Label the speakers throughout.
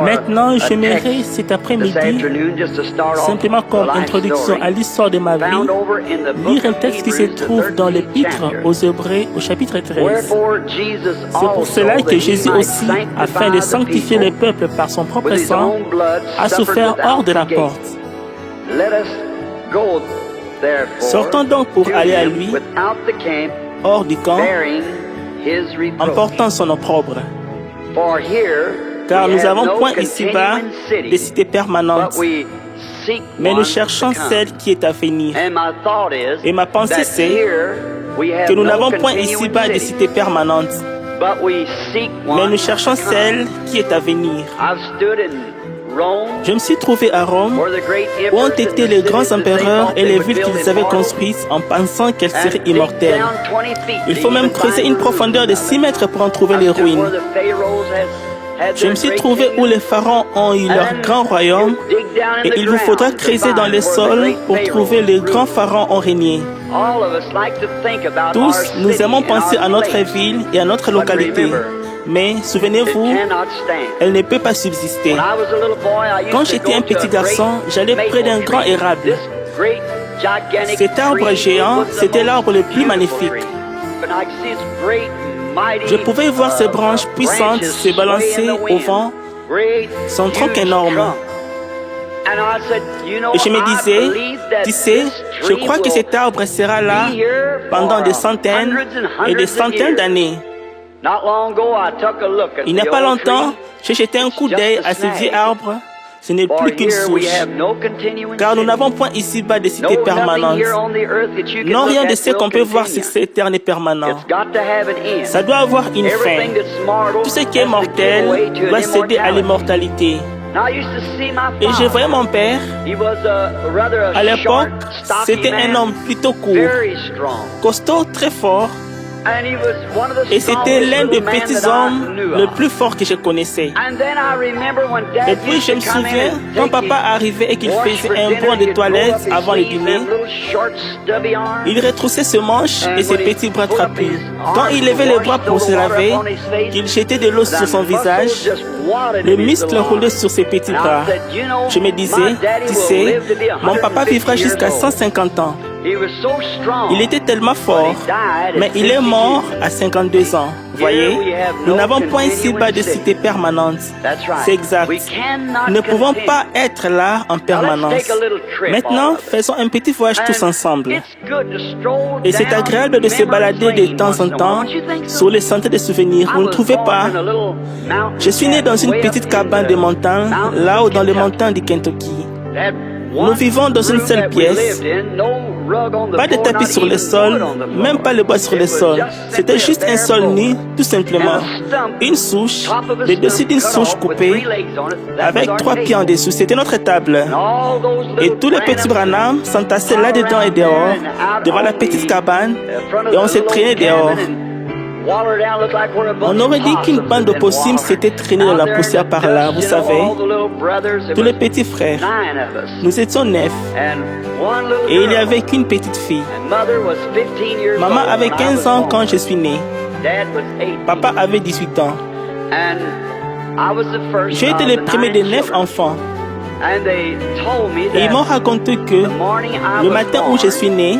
Speaker 1: Maintenant, j'aimerais cet après-midi, simplement comme introduction à l'histoire de ma vie, lire un texte qui se trouve dans l'Épître aux Hébreux au chapitre 13. C'est pour cela que Jésus aussi, afin de sanctifier le peuple par son propre sang, a souffert hors de la porte. Sortons donc pour aller à lui, hors du camp, en portant son opprobre. Car nous n'avons point ici-bas de cité permanente, mais nous cherchons celle qui est à venir. Et ma pensée c'est que nous n'avons point ici-bas de cité permanente, mais nous cherchons celle qui est à venir. Je me suis trouvé à Rome, où ont été les grands empereurs et les villes qu'ils avaient construites en pensant qu'elles seraient immortelles. Il faut même creuser une profondeur de 6 mètres pour en trouver les ruines. Je me suis trouvé où les pharaons ont eu leur grand royaume, et il vous faudra creuser dans les sols pour trouver les grands pharaons ont régné. Tous, nous aimons penser à notre ville et à notre localité. Mais, souvenez-vous, elle ne peut pas subsister. Quand j'étais un petit garçon, j'allais près d'un grand érable. Cet arbre géant, c'était l'arbre le plus magnifique. Je pouvais voir ses branches puissantes se balancer au vent, son tronc énorme. Et je me disais, tu sais, je crois que cet arbre sera là pendant des centaines et des centaines d'années. Il n'y a pas longtemps, j'ai jeté un coup d'œil à ce vieux arbre. Ce n'est plus qu'une souche, car nous n'avons point ici-bas de cité permanente. Non, rien de ce qu'on peut voir sur cette terre n'est permanent. Ça doit avoir une fin. Tout ce qui est mortel doit céder à l'immortalité. Et je voyais mon père. À l'époque, c'était un homme plutôt court, costaud, très fort. Et c'était l'un des petits hommes le plus fort que je connaissais. Et puis je me souviens, quand papa arrivait et qu'il faisait un bond de toilette avant le dîner, il retroussait ses manches et ses petits bras trapus. Quand il levait les bras pour se laver, qu'il jetait de l'eau sur son visage, les muscles roulaient sur ses petits bras. Je me disais, tu sais, mon papa vivra jusqu'à 150 ans. Il était tellement fort, mais il est mort à 52 ans. Voyez, nous n'avons point ici-bas de cité permanente. C'est exact. Nous ne pouvons pas être là en permanence. Maintenant, faisons un petit voyage tous ensemble. Et c'est agréable de se balader de temps en temps sur les sentiers de souvenirs. Vous ne trouvez pas? Je suis né dans une petite cabane de montagne, là-haut dans les montagnes du Kentucky. Nous vivons dans une seule pièce. Pas de tapis sur le sol, même pas le bois sur le sol. C'était juste un sol nu, tout simplement. Une souche, le dessus d'une souche coupée, avec 3 pieds en dessous. C'était notre table. Et tous les petits branhams s'entassaient là-dedans et dehors, devant la petite cabane, et on s'est traîné dehors. On aurait dit qu'une bande d'opossums s'était traînée dans la poussière par là, vous savez. Tous les petits frères. Nous étions 9. Et il n'y avait qu'une petite fille. Maman avait 15 ans quand je suis né. Papa avait 18 ans. J'ai été le premier des 9 enfants. Et ils m'ont raconté que le matin où je suis né,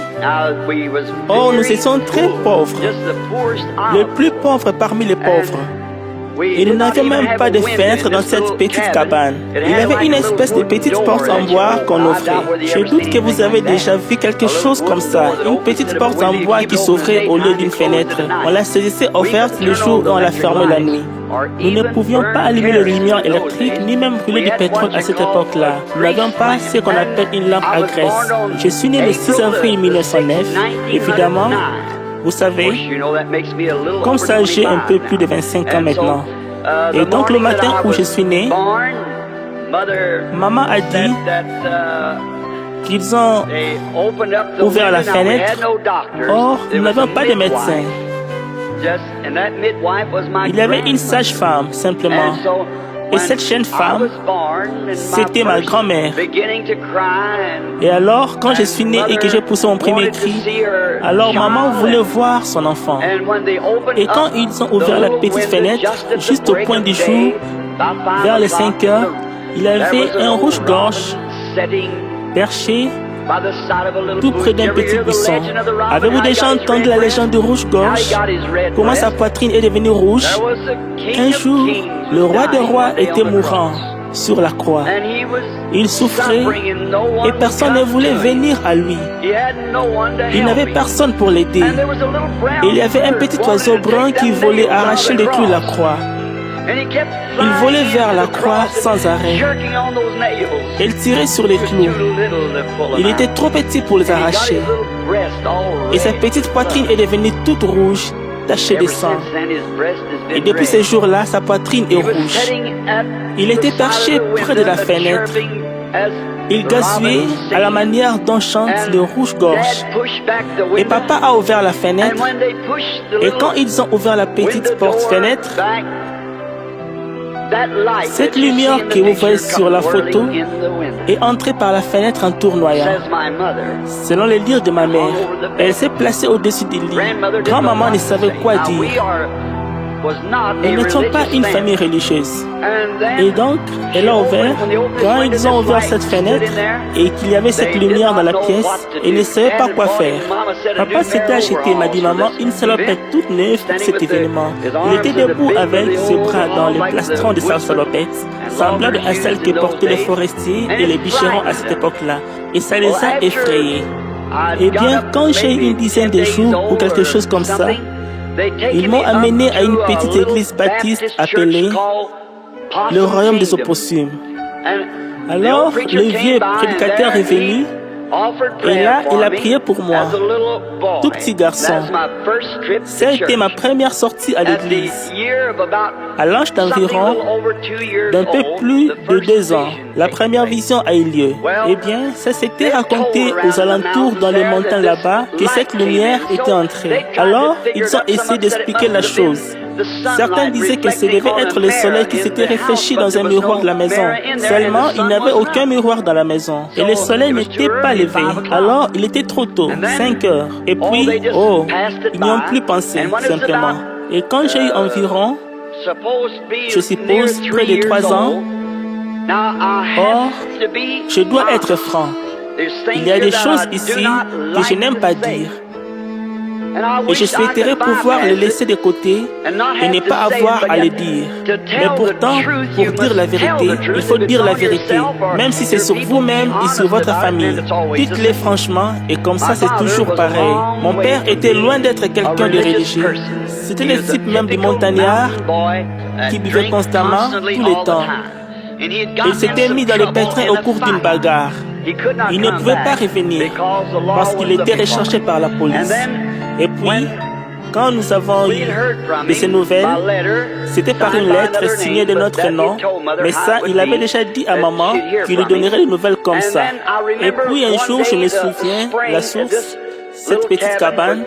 Speaker 1: nous étions très pauvres, le plus pauvre parmi les pauvres. Et nous n'avions même pas de fenêtre dans cette petite cabane. Il y avait une espèce de petite porte en bois qu'on offrait. Je doute que vous avez déjà vu quelque chose comme ça. Une petite porte en bois qui s'ouvrait au lieu d'une fenêtre. On la saisissait ouverte le jour où on la fermait la nuit. Nous ne pouvions pas allumer les lumières électriques ni même brûler du pétrole à cette époque-là. Nous n'avions pas ce qu'on appelle une lampe à graisse. Je suis né le 6 avril 1909. Évidemment, vous savez, comme ça j'ai un peu plus de 25 ans maintenant. Et donc le matin où je suis né, maman a dit qu'ils ont ouvert la fenêtre. Or, nous n'avions pas de médecin. Il y avait une sage-femme, simplement. Et cette jeune femme, c'était ma grand-mère. Et alors, quand je suis né et que j'ai poussé mon premier cri, alors maman voulait voir son enfant. Et quand ils ont ouvert la petite fenêtre, juste au point du jour, Vers les 5 heures, il avait un rouge-gorge perché tout près d'un petit buisson. Avez-vous déjà entendu la légende du rouge-gorge? Comment sa poitrine est devenue rouge? Un jour, le roi des rois était mourant sur la croix. Il souffrait et personne ne voulait venir à lui. Il n'avait personne pour l'aider. Il y avait un petit oiseau brun qui volait arracher les clous de la croix. Il volait vers la croix sans arrêt. Il tirait sur les clous. Il était trop petit pour les arracher. Et sa petite poitrine est devenue toute rouge, tachée de sang. Et depuis ce jour-là, sa poitrine est rouge. Il était perché près de la fenêtre. Il gazouillait à la manière dont chante le rouge-gorge. Et papa a ouvert la fenêtre. Et quand ils ont ouvert la petite porte-fenêtre, cette lumière que vous voyez sur la photo est entrée par la fenêtre en tournoyant. Selon les dires de ma mère, elle s'est placée au-dessus du lit. Grand-maman ne savait quoi dire. Nous n'étions pas une famille religieuse. Et donc, elle a ouvert. Quand ils ont ouvert cette fenêtre et qu'il y avait cette lumière dans la pièce, elle ne savait pas quoi faire. Papa s'était acheté, m'a dit maman, une salopette toute neuve pour cet événement. Il était debout avec ses bras dans les plastrons de sa salopette, semblable à celle que portaient les forestiers et les bûcherons à cette époque-là. Et ça les a effrayés. Eh bien, quand j'ai eu une dizaine de jours ou quelque chose comme ça, ils m'ont amené à une petite église baptiste appelée le Royaume des Opossums. Alors, le vieux prédicateur est venu et là, il a prié pour moi, tout petit garçon. C'était ma première sortie à l'église. À l'âge d'environ d'un peu plus de 2 ans, la première vision a eu lieu. Eh bien, ça s'était raconté aux alentours dans les montagnes là-bas que cette lumière était entrée. Alors, ils ont essayé d'expliquer la chose. Certains disaient que ce devait être le soleil qui s'était réfléchi dans un miroir de la maison. Seulement, il n'y avait aucun miroir dans la maison. Et le soleil n'était pas levé. Alors, il était trop tôt, 5 heures. Et puis, ils n'y ont plus pensé, simplement. Et quand j'ai eu environ, je suppose, près de 3 ans, or, je dois être franc. Il y a des choses ici que je n'aime pas dire. Et je souhaiterais pouvoir les laisser de côté et ne pas avoir à les dire. Mais pourtant, pour dire la vérité, il faut dire la vérité, même si c'est sur vous-même et sur votre famille. Dites-les franchement, et comme ça c'est toujours pareil. Mon père était loin d'être quelqu'un de religieux. C'était le type même du montagnard qui buvait constamment tout le temps. Il s'était mis dans le pétrin au cours d'une bagarre. Il ne pouvait pas revenir parce qu'il était recherché par la police. Et puis, quand nous avons eu de ces nouvelles, c'était par une lettre signée de notre nom, mais ça, il avait déjà dit à maman qu'il lui donnerait des nouvelles comme ça. Et puis un jour, je me souviens, la source, cette petite cabane,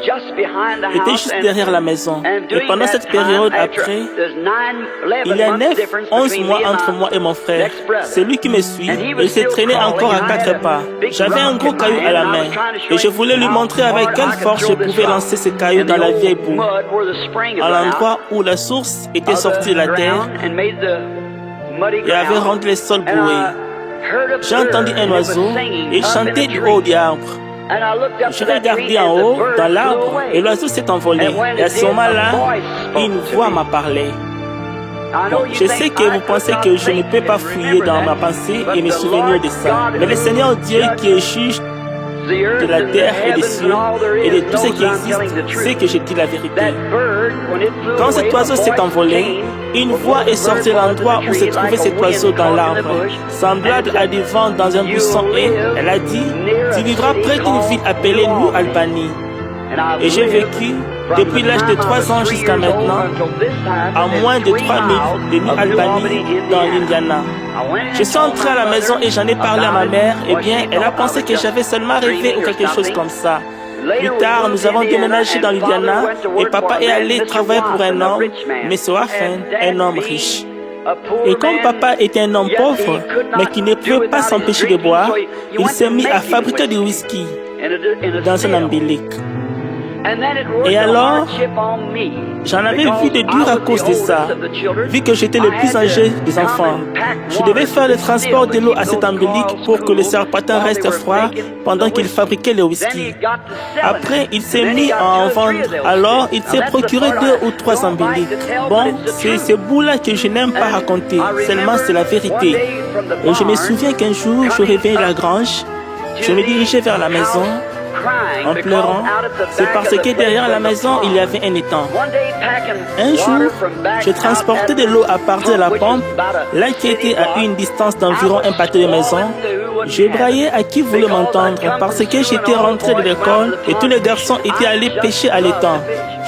Speaker 1: était juste derrière la maison. Et pendant cette période après, il y a 11 mois entre moi et mon frère. C'est lui qui me suit et il s'est traîné encore à 4 pas. J'avais un gros caillou à la main et je voulais lui montrer avec quelle force je pouvais lancer ce caillou dans la vieille boue, à l'endroit où la source était sortie de la terre et avait rendu le sol boueux. J'ai entendu un oiseau et chanter du haut des arbres. Je regardais en haut, dans l'arbre, et l'oiseau s'est envolé. Et à ce moment-là, une voix m'a parlé. Bon, je sais que vous pensez que je ne peux pas fouiller dans ma pensée et me souvenir de ça. Mais le Seigneur Dieu qui est juge de la terre et des cieux et de tout ce qui existe sait que je dis la vérité. Quand cet oiseau s'est envolé, une voix est sortie de l'endroit où se trouvait cet oiseau dans l'arbre, semblable à des vents dans un buisson, et elle a dit, « Tu vivras près d'une ville appelée New Albany. » Et j'ai vécu depuis l'âge de 3 ans jusqu'à maintenant, à moins de 3000 de New Albany dans l'Indiana. Je suis entré à la maison et j'en ai parlé à ma mère. Eh bien, elle a pensé que j'avais seulement rêvé ou quelque chose comme ça. Plus tard, nous avons déménagé dans l'Indiana et papa est allé travailler pour un homme, mais sur la fin, un homme riche. Et comme papa était un homme pauvre, mais qui ne pouvait pas s'empêcher de boire, il s'est mis à fabriquer du whisky dans un umbilic. Et alors, j'en avais vu de dur à cause de ça, vu que j'étais le plus âgé des enfants. Je devais faire le transport de l'eau à cet embellique pour que le serpentin reste froid pendant qu'il fabriquait le whisky. Après, il s'est mis à en vendre, alors il s'est procuré 2 ou 3 embelliques. Bon, c'est ce bout-là que je n'aime pas raconter, seulement c'est la vérité. Et je me souviens qu'un jour, je réveillais la grange, je me dirigeais vers la maison, en pleurant, c'est parce que derrière la maison, il y avait un étang. Un jour, je transportais de l'eau à partir de la pompe, là qui était à une distance d'environ un pâté de maison. Je braillais à qui voulait m'entendre parce que j'étais rentré de l'école et tous les garçons étaient allés pêcher à l'étang.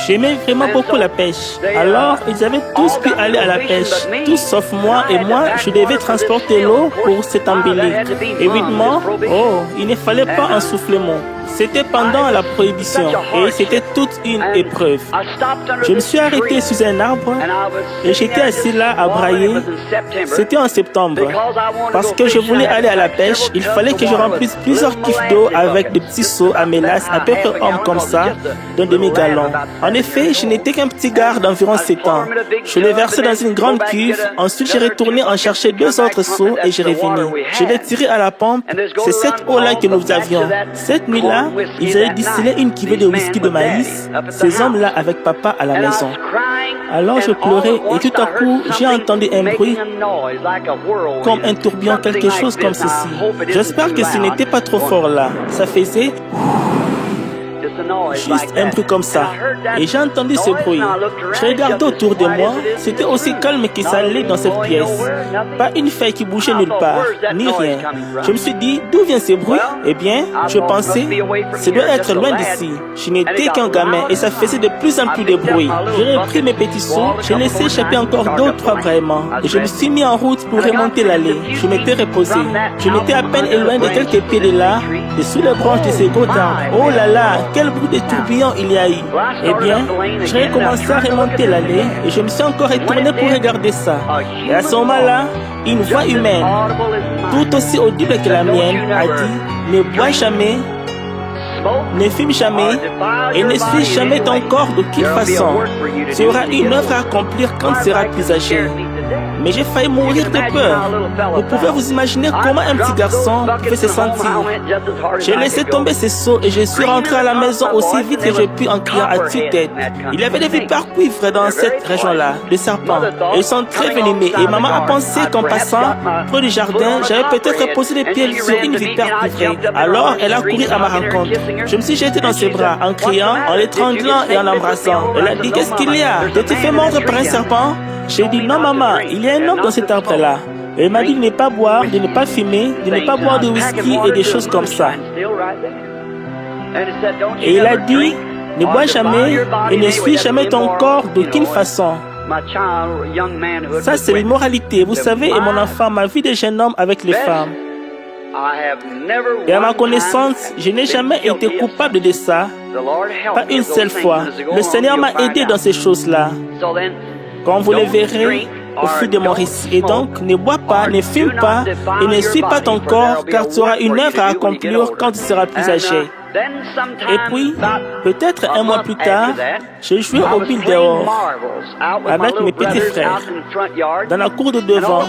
Speaker 1: J'aimais vraiment beaucoup la pêche. Alors, ils avaient tous pu aller à la pêche, tous sauf moi, et moi, je devais transporter l'eau pour cet embellique. Évidemment, il ne fallait pas en souffler mot. C'était pendant la prohibition et c'était toute une épreuve. Je me suis arrêté sous un arbre et j'étais assis là à brailler. C'était en septembre. Parce que je voulais aller à la pêche, il fallait que je remplisse plusieurs kifs d'eau avec des petits seaux à mélasse à peu près hommes comme ça, d'un demi-gallon. En effet, je n'étais qu'un petit gars d'environ 7 ans. Je l'ai versé dans une grande cuve. Ensuite, j'ai retourné en chercher 2 autres seaux et j'ai revenu. Je l'ai tiré à la pompe. C'est cette eau-là que nous avions. Cette nuit-là, ils avaient distillé une cuvée de whisky de maïs, ces hommes-là avec papa à la maison. Alors je pleurais et tout à coup, j'ai entendu un bruit comme un tourbillon, quelque chose comme ceci. J'espère que ce n'était pas trop fort là. Ça faisait juste un bruit comme ça. Et j'ai entendu ce bruit. Je regardais autour de moi. C'était aussi calme que ça allait dans cette pièce. Pas une feuille qui bougeait nulle part, ni rien. Je me suis dit, d'où vient ce bruit? Eh bien, je pensais, ça doit être loin d'ici. Je n'étais qu'un gamin et ça faisait de plus en plus de bruit. J'ai repris mes petits seaux. J'ai laissé échapper encore 2 ou 3 braillements. Et je me suis mis en route pour remonter l'allée. Je m'étais reposé. Je m'étais à peine éloigné de quelques pieds de là, et sous les branches de ces gros arbres. Oh là là, quel bruit de tourbillon il y a eu. Eh bien, j'ai recommencé à remonter l'allée et je me suis encore retourné pour regarder ça. Et à ce moment-là, une voix humaine, tout aussi audible que la mienne, a dit « Ne bois jamais, ne fume jamais et ne suis jamais ton corps d'aucune façon. Tu auras une œuvre à accomplir quand tu seras plus âgé. » Mais j'ai failli mourir de peur. Vous pouvez vous imaginer comment un petit garçon pouvait se sentir. J'ai laissé tomber ces seaux et je suis rentré à la maison aussi vite que j'ai pu en criant à tue-tête. Il y avait des vipères cuivres dans cette région-là, des serpents. Et ils sont très venimeux. Et maman a pensé qu'en passant près du jardin, j'avais peut-être posé les pieds sur une vipère cuivrée. Alors elle a couru à ma rencontre. Je me suis jeté dans ses bras en criant, en l'étranglant et en l'embrassant. Elle a dit, qu'est-ce qu'il y a? T'es-tu fait mordre par un serpent? J'ai dit, non maman, il y a un homme dans cet arbre-là. Elle m'a dit de ne pas boire, de ne pas fumer, de ne pas boire de whisky et des choses comme ça. Et il a dit, ne bois jamais et ne suis jamais ton corps d'aucune façon. Ça, c'est l'immoralité, vous savez, et mon enfant, ma vie de jeune homme avec les femmes. Et à ma connaissance, je n'ai jamais été coupable de ça, pas une seule fois. Le Seigneur m'a aidé dans ces choses-là. Comme vous le verrez au fil de mon récit. Et donc, ne bois pas, ne fume pas et ne suis pas ton corps, car tu auras une œuvre à accomplir quand tu seras plus âgé. Et puis, peut-être un mois plus tard, j'ai joué au bill dehors avec mes petits frères dans la cour de devant.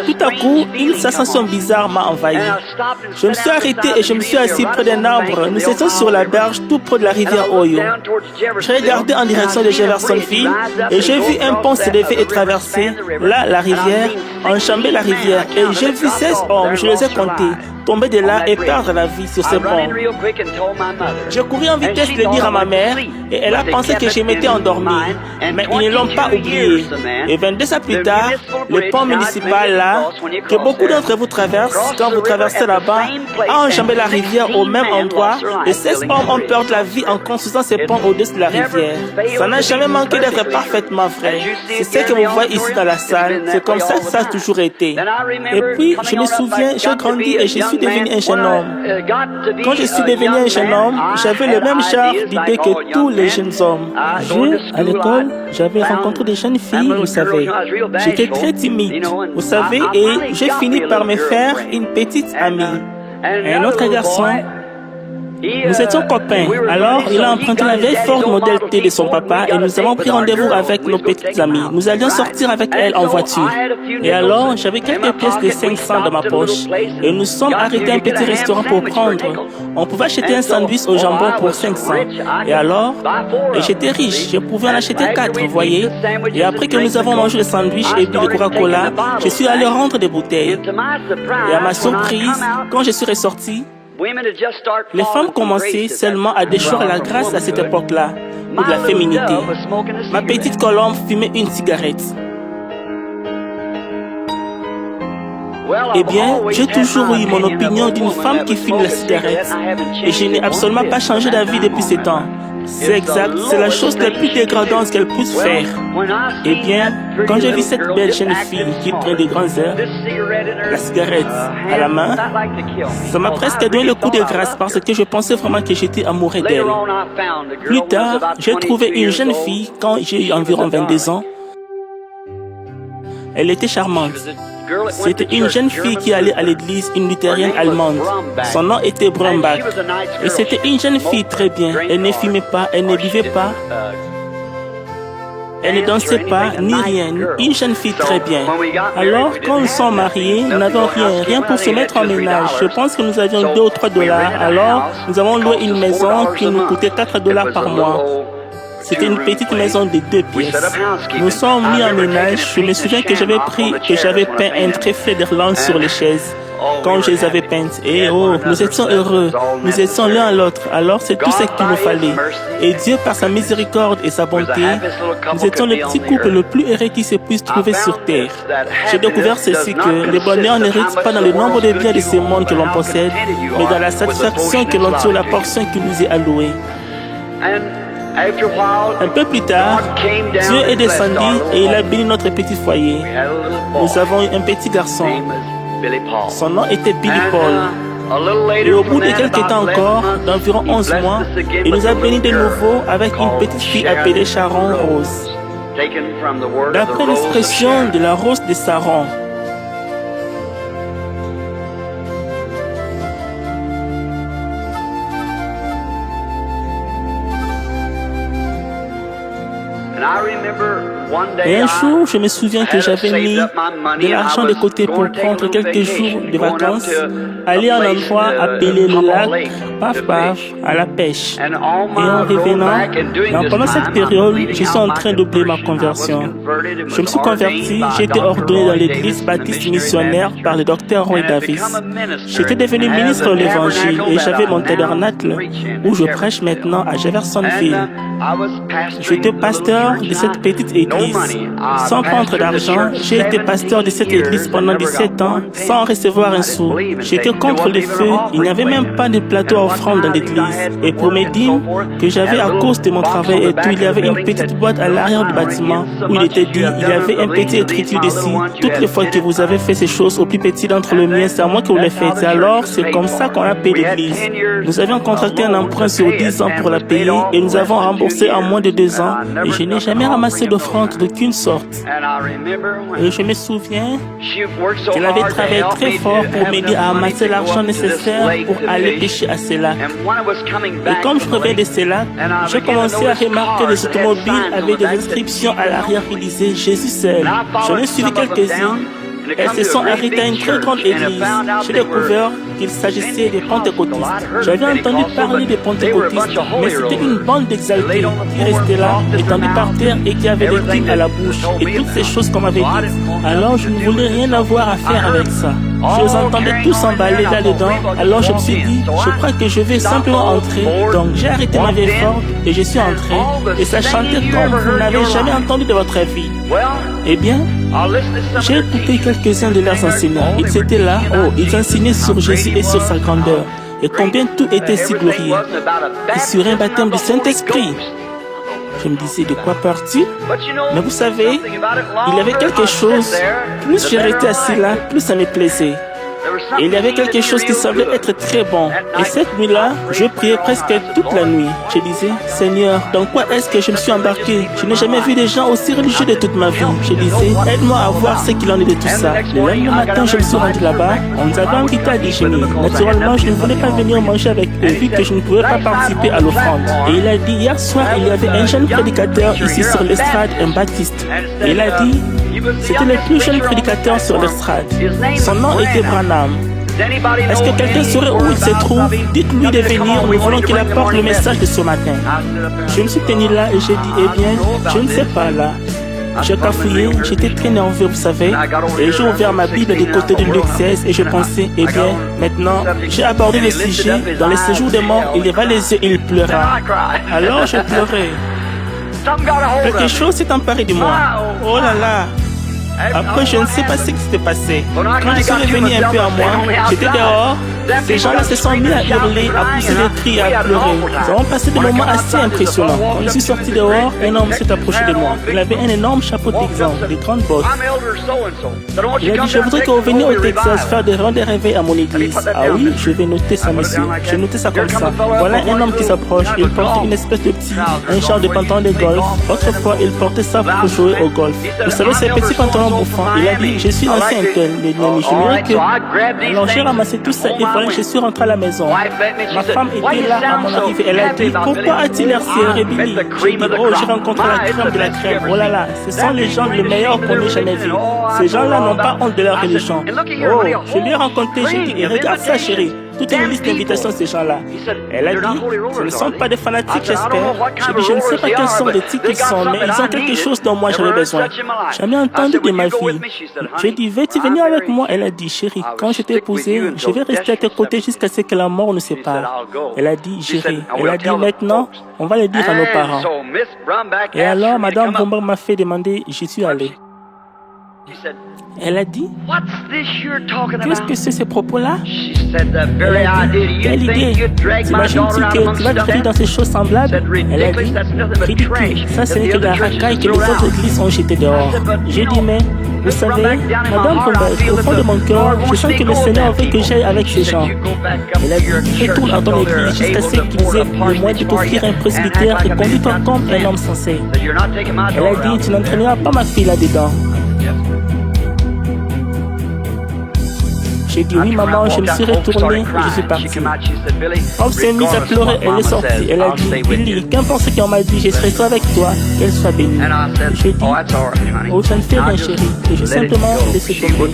Speaker 1: Tout à coup, une sensation bizarre m'a envahi. Je me suis arrêté et je me suis assis près d'un arbre. Nous étions sur la berge tout près de la rivière Ohio. J'ai regardé en direction de Jeffersonville et j'ai vu un pont s'élever et traverser là la rivière, enjamber la rivière. Et j'ai vu 16 hommes, je les ai comptés, tomber de là et perdre la vie sur ce pont. J'ai couru en vitesse de le dire à ma mère et elle a pensé que je m'étais endormi. Mais ils ne l'ont pas oublié. Et 22 ans plus tard, le pont municipal là, que beaucoup d'entre vous traversent quand vous traversez là-bas, a enjambé la rivière au même endroit et 16 hommes ont perdu la vie en construisant ce pont au-dessus de la rivière. Ça n'a jamais manqué d'être parfaitement vrai. C'est ce que vous voyez ici dans la salle. C'est comme ça que ça a toujours été. Et puis, je me souviens, j'ai grandi et je suis devenu un jeune homme. Quand je suis devenu un jeune homme, j'avais le même genre d'idée que tous les jeunes hommes. À l'école, j'avais rencontré des jeunes filles, vous savez. J'étais très timide, vous savez, et j'ai fini par me faire une petite amie. Un autre garçon, Nous étions copains. Alors, il a emprunté la vieille Ford Model T de son papa et nous avons pris rendez-vous avec nos petites amies. Nous allions sortir avec elle en voiture. Et alors, j'avais quelques pièces de 500 dans ma poche et nous sommes arrêtés à un petit restaurant pour prendre. On pouvait acheter un sandwich au jambon pour 500. Et alors, j'étais riche, je pouvais en acheter 4, vous voyez. Et après que nous avons mangé le sandwich et bu le Coca-Cola, je suis allé rendre des bouteilles. Et à ma surprise, quand je suis ressorti, les femmes commençaient seulement à déchoir la grâce à cette époque-là, ou de la féminité. Ma petite colombe fumait une cigarette. Eh bien, j'ai toujours eu mon opinion d'une femme qui fume la cigarette, et je n'ai absolument pas changé d'avis depuis ce temps. C'est exact, c'est la chose la plus dégradante qu'elle puisse faire. Eh bien, quand j'ai vu cette belle jeune fille qui prend des grands airs, la cigarette à la main, ça m'a presque donné le coup de grâce parce que je pensais vraiment que j'étais amoureux d'elle. Plus tard, j'ai trouvé une jeune fille quand j'ai eu environ 22 ans. Elle était charmante. C'était une jeune fille qui allait à l'église, une luthérienne allemande. Son nom était Brombach. Et c'était une jeune fille très bien. Elle ne fumait pas, elle ne buvait pas. Elle ne dansait pas, ni rien. Une jeune fille très bien. Alors, quand nous sommes mariés, nous n'avions rien pour se mettre en ménage. Je pense que nous avions 2 ou 3 dollars. Alors, nous avons loué une maison qui nous coûtait 4 dollars par mois. C'était une petite maison de 2 pièces. Nous sommes mis en ménage. Je me souviens que j'avais peint un tréflet d'Irlande sur les chaises. Quand je les avais peintes. Et oh, nous étions heureux. Nous étions l'un à l'autre. Alors c'est tout ce qu'il nous fallait. Et Dieu, par sa miséricorde et sa bonté, nous étions le petit couple le plus heureux qui se puisse trouver sur terre. J'ai découvert ceci que le bonheur n'hérite pas dans le nombre de biens de ce monde que l'on possède, mais dans la satisfaction que l'on tire la portion qui nous est allouée. Un peu plus tard, Dieu est descendu et il a béni notre petit foyer. Nous avons eu un petit garçon. Son nom était Billy Paul. Et au bout de quelques temps encore, d'environ 11 mois, il nous a bénis de nouveau avec une petite fille appelée Sharon Rose. D'après l'expression de la rose de Sharon, et un jour, je me souviens que j'avais mis de l'argent de côté pour prendre quelques jours de vacances, aller à un endroit appelé le lac Paf Paf à la pêche. Et en revenant, pendant cette période, je suis en train d'oublier ma conversion. Je me suis converti, j'ai été ordonné dans l'église baptiste missionnaire par le docteur Roy Davis. J'étais devenu ministre de l'Évangile et j'avais mon tabernacle où je prêche maintenant à Jeffersonville. J'étais pasteur de cette petite église. Sans prendre d'argent, j'ai été pasteur de cette église pendant 17 ans, sans recevoir un sou. J'étais contre le feu, il n'y avait même pas de plateau à offrande dans l'église. Et pour mes dîmes que j'avais à cause de mon travail et tout, il y avait une petite boîte à l'arrière du bâtiment où il était dit, il y avait un petit écriture dessus. Toutes les fois que vous avez fait ces choses au plus petit d'entre le mien, c'est à moi que vous les faites. Alors, c'est comme ça qu'on a payé l'église. Nous avions contracté un emprunt sur 10 ans pour la payer et nous avons remboursé en moins de 2 ans. Et je n'ai jamais ramassé d'offrande d'aucune sorte. Et je me souviens qu'elle avait travaillé très fort pour m'aider à amasser l'argent nécessaire pour aller pêcher à ces lacs. Et comme je revenais de ces lacs, j'ai commencé à remarquer que les automobiles avaient des inscriptions à l'arrière qui disaient Jésus seul. J'en ai suivi quelques-unes. Elles se sont arrêtées à une très grande église. J'ai découvert qu'il s'agissait des pentecôtistes. J'avais entendu parler des pentecôtistes, mais c'était une bande d'exaltés qui restait là, étendue par terre et qui avait des pipes à la bouche et toutes ces choses qu'on m'avait dites. Alors je ne voulais rien avoir à faire avec ça. Je les entendais tous s'emballer là-dedans. Alors je me suis dit, je crois que je vais simplement entrer. Donc j'ai arrêté ma vieille Ford et je suis entré. Et ça chantait comme vous n'avez jamais entendu de votre vie. Eh bien, j'ai écouté quelques-uns de leurs enseignants. Ils étaient là, ils enseignaient sur Jésus et sur sa grandeur. Et combien tout était si glorieux. Et sur un baptême du Saint-Esprit. Je me disais, de quoi partir? Mais vous savez, il y avait quelque chose, plus je restais assis là, plus ça me plaisait. Et il y avait quelque chose qui semblait être très bon. Et cette nuit-là, je priais presque toute la nuit. Je disais, Seigneur, dans quoi est-ce que je me suis embarqué? Je n'ai jamais vu des gens aussi religieux de toute ma vie. Je disais, aide-moi à voir ce qu'il en est de tout ça. Le lendemain matin, je me suis rendu là-bas. On nous avait invité à déjeuner. Naturellement, je ne voulais pas venir manger avec eux vu que je ne pouvais pas participer à l'offrande. Et il a dit, hier soir, il y avait un jeune prédicateur ici sur l'estrade, un baptiste. Et il a dit, c'était le plus jeune prédicateur sur l'estrade. Son nom était Branham. Est-ce que quelqu'un saurait où il se trouve? Dites-lui de venir, nous voulons qu'il apporte le message de ce matin. Je me suis tenu là et j'ai dit, eh bien, je ne sais pas là. J'ai cafouillé, j'étais très nerveux, vous savez, et j'ai ouvert ma Bible du côté de Luc 16 et je pensais, eh bien, maintenant, j'ai abordé le sujet, dans les séjours des morts, il leva les yeux et il pleura. Alors je pleurais. Quelque chose s'est emparé de moi. Oh là là! Après, je ne sais pas ce qui s'était passé. Quand je suis revenu un peu à moi, j'étais dehors. Ces gens-là se sont mis à hurler, à pousser des cris, à pleurer. Nous avons passé des moments assez impressionnants. Quand je suis sorti dehors, un homme s'est approché de moi. Il avait un énorme chapeau d'exemple, des grandes bottes. Il a dit, je voudrais que vous veniez au Texas faire des rondes de réveil à mon église. Ah oui, je vais noter ça, monsieur. Je notais ça comme ça. Voilà un homme qui s'approche. Il portait une espèce de petit, un genre de pantalon de golf. Autrefois, il portait ça pour jouer au golf. Vous savez, ces petits pantalons bouffants. Il a dit, je suis l'ancien tel, mais je m'irais que... Alors j'ai ramassé tout ça et voilà, je suis rentré à la maison. Ma femme était là à mon arrivée. Elle a dit, pourquoi a-t-il l'air serré, Billy? J'ai dit, oh, j'ai rencontré la crème de la crème. Oh là là, ce sont les gens les meilleurs qu'on ait jamais vus. Ces gens-là n'ont pas honte de leur religion. Oh, je lui ai rencontré, j'ai dit, regarde ça, chérie. Toute une liste d'invitations, ces gens-là. Elle a dit, ce ne sont pas des fanatiques, j'espère. J'ai dit, je ne sais pas quels sont les titres qu'ils sont, mais ils ont quelque chose dont moi j'avais besoin. Jamais entendu de ma vie. J'ai dit, veux-tu venir avec moi? Elle a dit, chérie, quand je t'ai épousée, je vais rester à tes côtés jusqu'à ce que la mort nous sépare. Elle a dit, j'irai. Elle a dit, maintenant, on va le dire à nos parents. Et alors, Madame Bromberg m'a fait demander, j'y suis allé. Elle a dit, qu'est-ce que c'est ces propos-là? Elle a dit, quelle idée? T'imagines-tu que tu vas travailler dans ces choses semblables? Elle a dit, ridicule, ça ce n'est que de la racaille que les autres églises ont jeté dehors. J'ai dit, mais vous savez, Madame Bromberg, au fond de mon cœur, je sens que le Seigneur veut que j'aille avec ces gens. Elle a dit, retourne à ton église jusqu'à ce qu'ils aient le moyen de t'offrir un presbytère et conduis-toi comme un homme sensé. Elle a dit, tu n'entraîneras pas ma fille là-dedans. J'ai dit oui maman, je me suis retournée et je suis partie. Bob s'est mise à pleurer, elle est sortie. Elle a dit, Billy, qu'importe ce qu'on m'a dit, je serai avec toi, qu'elle soit bénie. J'ai dit, oh ça ne fait rien chérie, et j'ai simplement laissé tomber.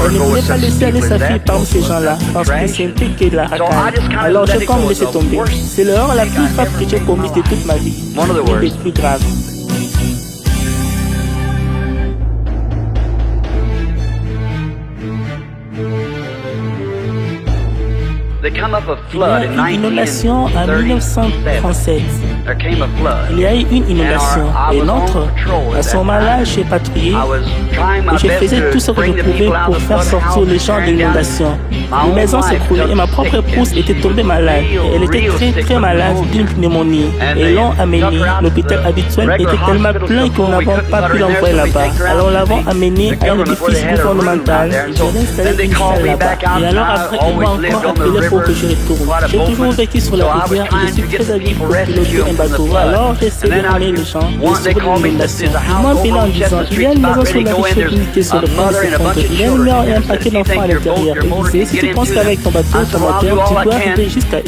Speaker 1: Elle ne voulait pas laisser aller sa fille parmi ces gens-là, parce que c'était que de la racaille. Alors j'ai comme laissé tomber. C'est l'erreur la plus grave que j'ai commise de toute ma vie, l'une des plus graves. Il y a eu une inondation en 1937. Il y a eu une inondation et l'autre, à ce moment-là, j'ai patrouillé et je faisais tout ce que je pouvais pour faire sortir les gens de l'inondation. Une maison s'écroulait et ma propre épouse était tombée malade. Et elle était très malade d'une pneumonie. Et l'ont amenée. L'hôpital habituel était tellement plein que nous n'avons pas pu l'envoyer là-bas. Alors nous l'avons amenée à un édifice gouvernemental. J'ai installé une salle là-bas. Et alors après, ils m'ont encore appelé pour que je retourne. J'ai toujours vécu sur la rivière et je suis très habile pour piloter un bateau. Alors j'essaie de ramener les gens et sauver l'inondation. Ils m'ont appelé en disant, il y a une maison sur la riche unité sur le point de s'effondrer. Il y a une mère et un paquet d'enfants à l'intérieur. Et disait, si tu penses qu'avec ton bateau, ton moteur, tu dois arriver jusqu'à eux.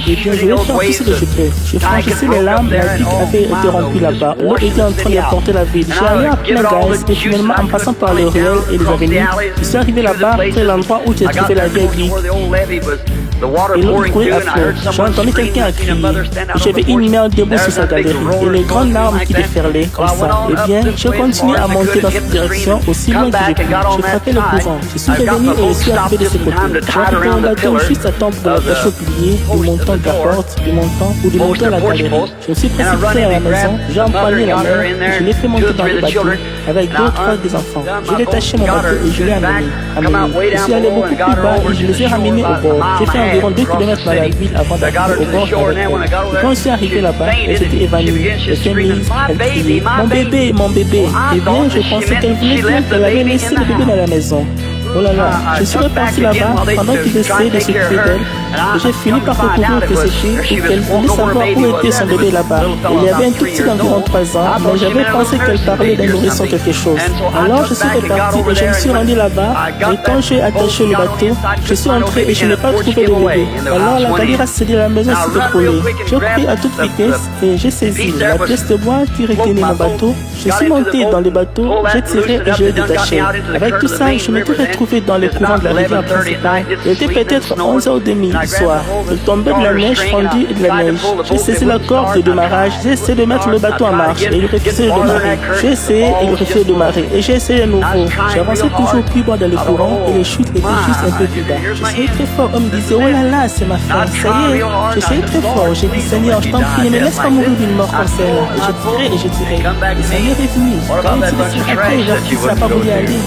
Speaker 1: J'ai dit, je vais faire tout ce que je peux. Je franchissais les lames, la digue avait été remplie là-bas. L'eau était en train d'emporter la ville. J'ai allé à plein gaz et finalement, en passant par les ruelles et les avenues, je suis arrivé là-bas, près l'endroit où j'ai trouvé la vieille digue. Et l'eau coulait à flot. J'ai entendu quelqu'un crier. J'avais une mère debout sur sa galerie et les grandes larmes qui déferlaient comme ça. Eh bien, j'ai continué à monter dans cette direction aussi loin que j'ai pu. J'ai frappé le couvent. Je suis revenu et je suis arrivé de ce côté. J'ai arrêté mon bateau juste à temps pour l'attacher au pilier, du montant de la porte, du montant ou du montant de la galerie. Je me suis précipité à la maison, j'ai empoigné la mer et je l'ai fait monter dans le bateau avec deux ou trois des enfants. J'ai détaché mon bateau et je l'ai amené. Je suis allé beaucoup plus bas et je les ai ramenés au bord. J'ai fait environ 2 km dans la ville avant d'arriver au bord avec elle. Et quand je suis arrivé là-bas, elle s'était évanouie. Elle s'est mise, elle criait, mon bébé, mon bébé. Eh bien, je pensais qu'elle voulait dire qu'elle avait laissé le bébé dans la maison. Oh là là, je suis reparti là-bas pendant qu'il essayait de s'occuper d'elle et j'ai fini par découvrir que c'était pour qu'elle voulait savoir où était son bébé là-bas. Il y avait un tout petit d'environ 3 ans, mais j'avais pensé qu'elle parlait d'un nourrisson quelque chose. Alors je suis reparti et je me suis rendu là-bas et quand j'ai attaché le bateau, je suis entré et je n'ai pas trouvé le bébé. Alors la calirace de la maison s'est écroulée. J'ai couru à toute vitesse et j'ai saisi la pièce de bois qui retenait mon bateau. Je suis monté dans le bateau, j'ai tiré et je l'ai détaché. Avec tout ça, je m'étais retrouvé dans le courant de la rivière principale. Il était peut-être 11h30 du soir. Il tombait de la neige fondue et de la neige. J'ai saisi la corde de démarrage, j'ai essayé de mettre le bateau en marche et il refusait de démarrer. J'ai essayé et il refusait de démarrer et j'ai essayé à nouveau. J'avançais toujours plus bas dans le courant et les chutes étaient juste un peu plus bas. J'essayais très fort, on me disait oh là là, c'est ma femme, ça y est. J'essayais très fort, j'ai dit Seigneur, je t'en prie, ne me laisse pas mourir d'une mort comme celle-là. Et j'ai tiré et j'ai tiré. Le Seigneur est venu. Quand il s'est après, il n'a pas voulu aller.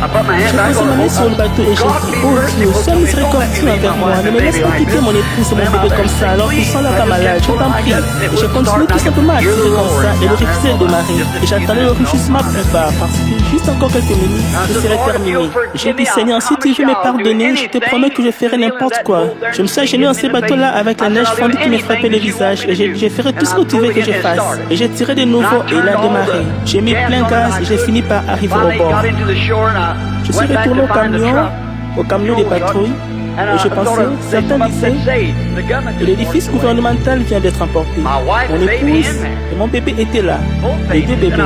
Speaker 1: J'ai posé ma main sur le bateau et j'ai dit, oh Dieu, sois miséricordieux envers moi, ne me laisse pas quitter mon épouse et mon bébé comme ça alors qu'ils sont là-bas malades, je t'en prie. Et j'ai continué tout simplement à tirer comme ça et le refusait de démarrer. Et j'attendais le rugissement plus bas parce que juste encore quelques minutes, ce serait terminé. J'ai dit, Seigneur, si tu veux me pardonner, je te promets que je ferai n'importe quoi. Je me suis agenouillé dans ce bateau-là avec la neige fondue qui me frappait le visage et je ferai tout ce que tu veux que je fasse. Et j'ai tiré de nouveau et il a démarré. J'ai mis plein gaz et j'ai fini par arriver au bord. Je suis retourné au camion des patrouilles, et je pensais, certains disaient, que l'édifice gouvernemental vient d'être emporté. Mon épouse et mon bébé étaient là, les 2 bébés.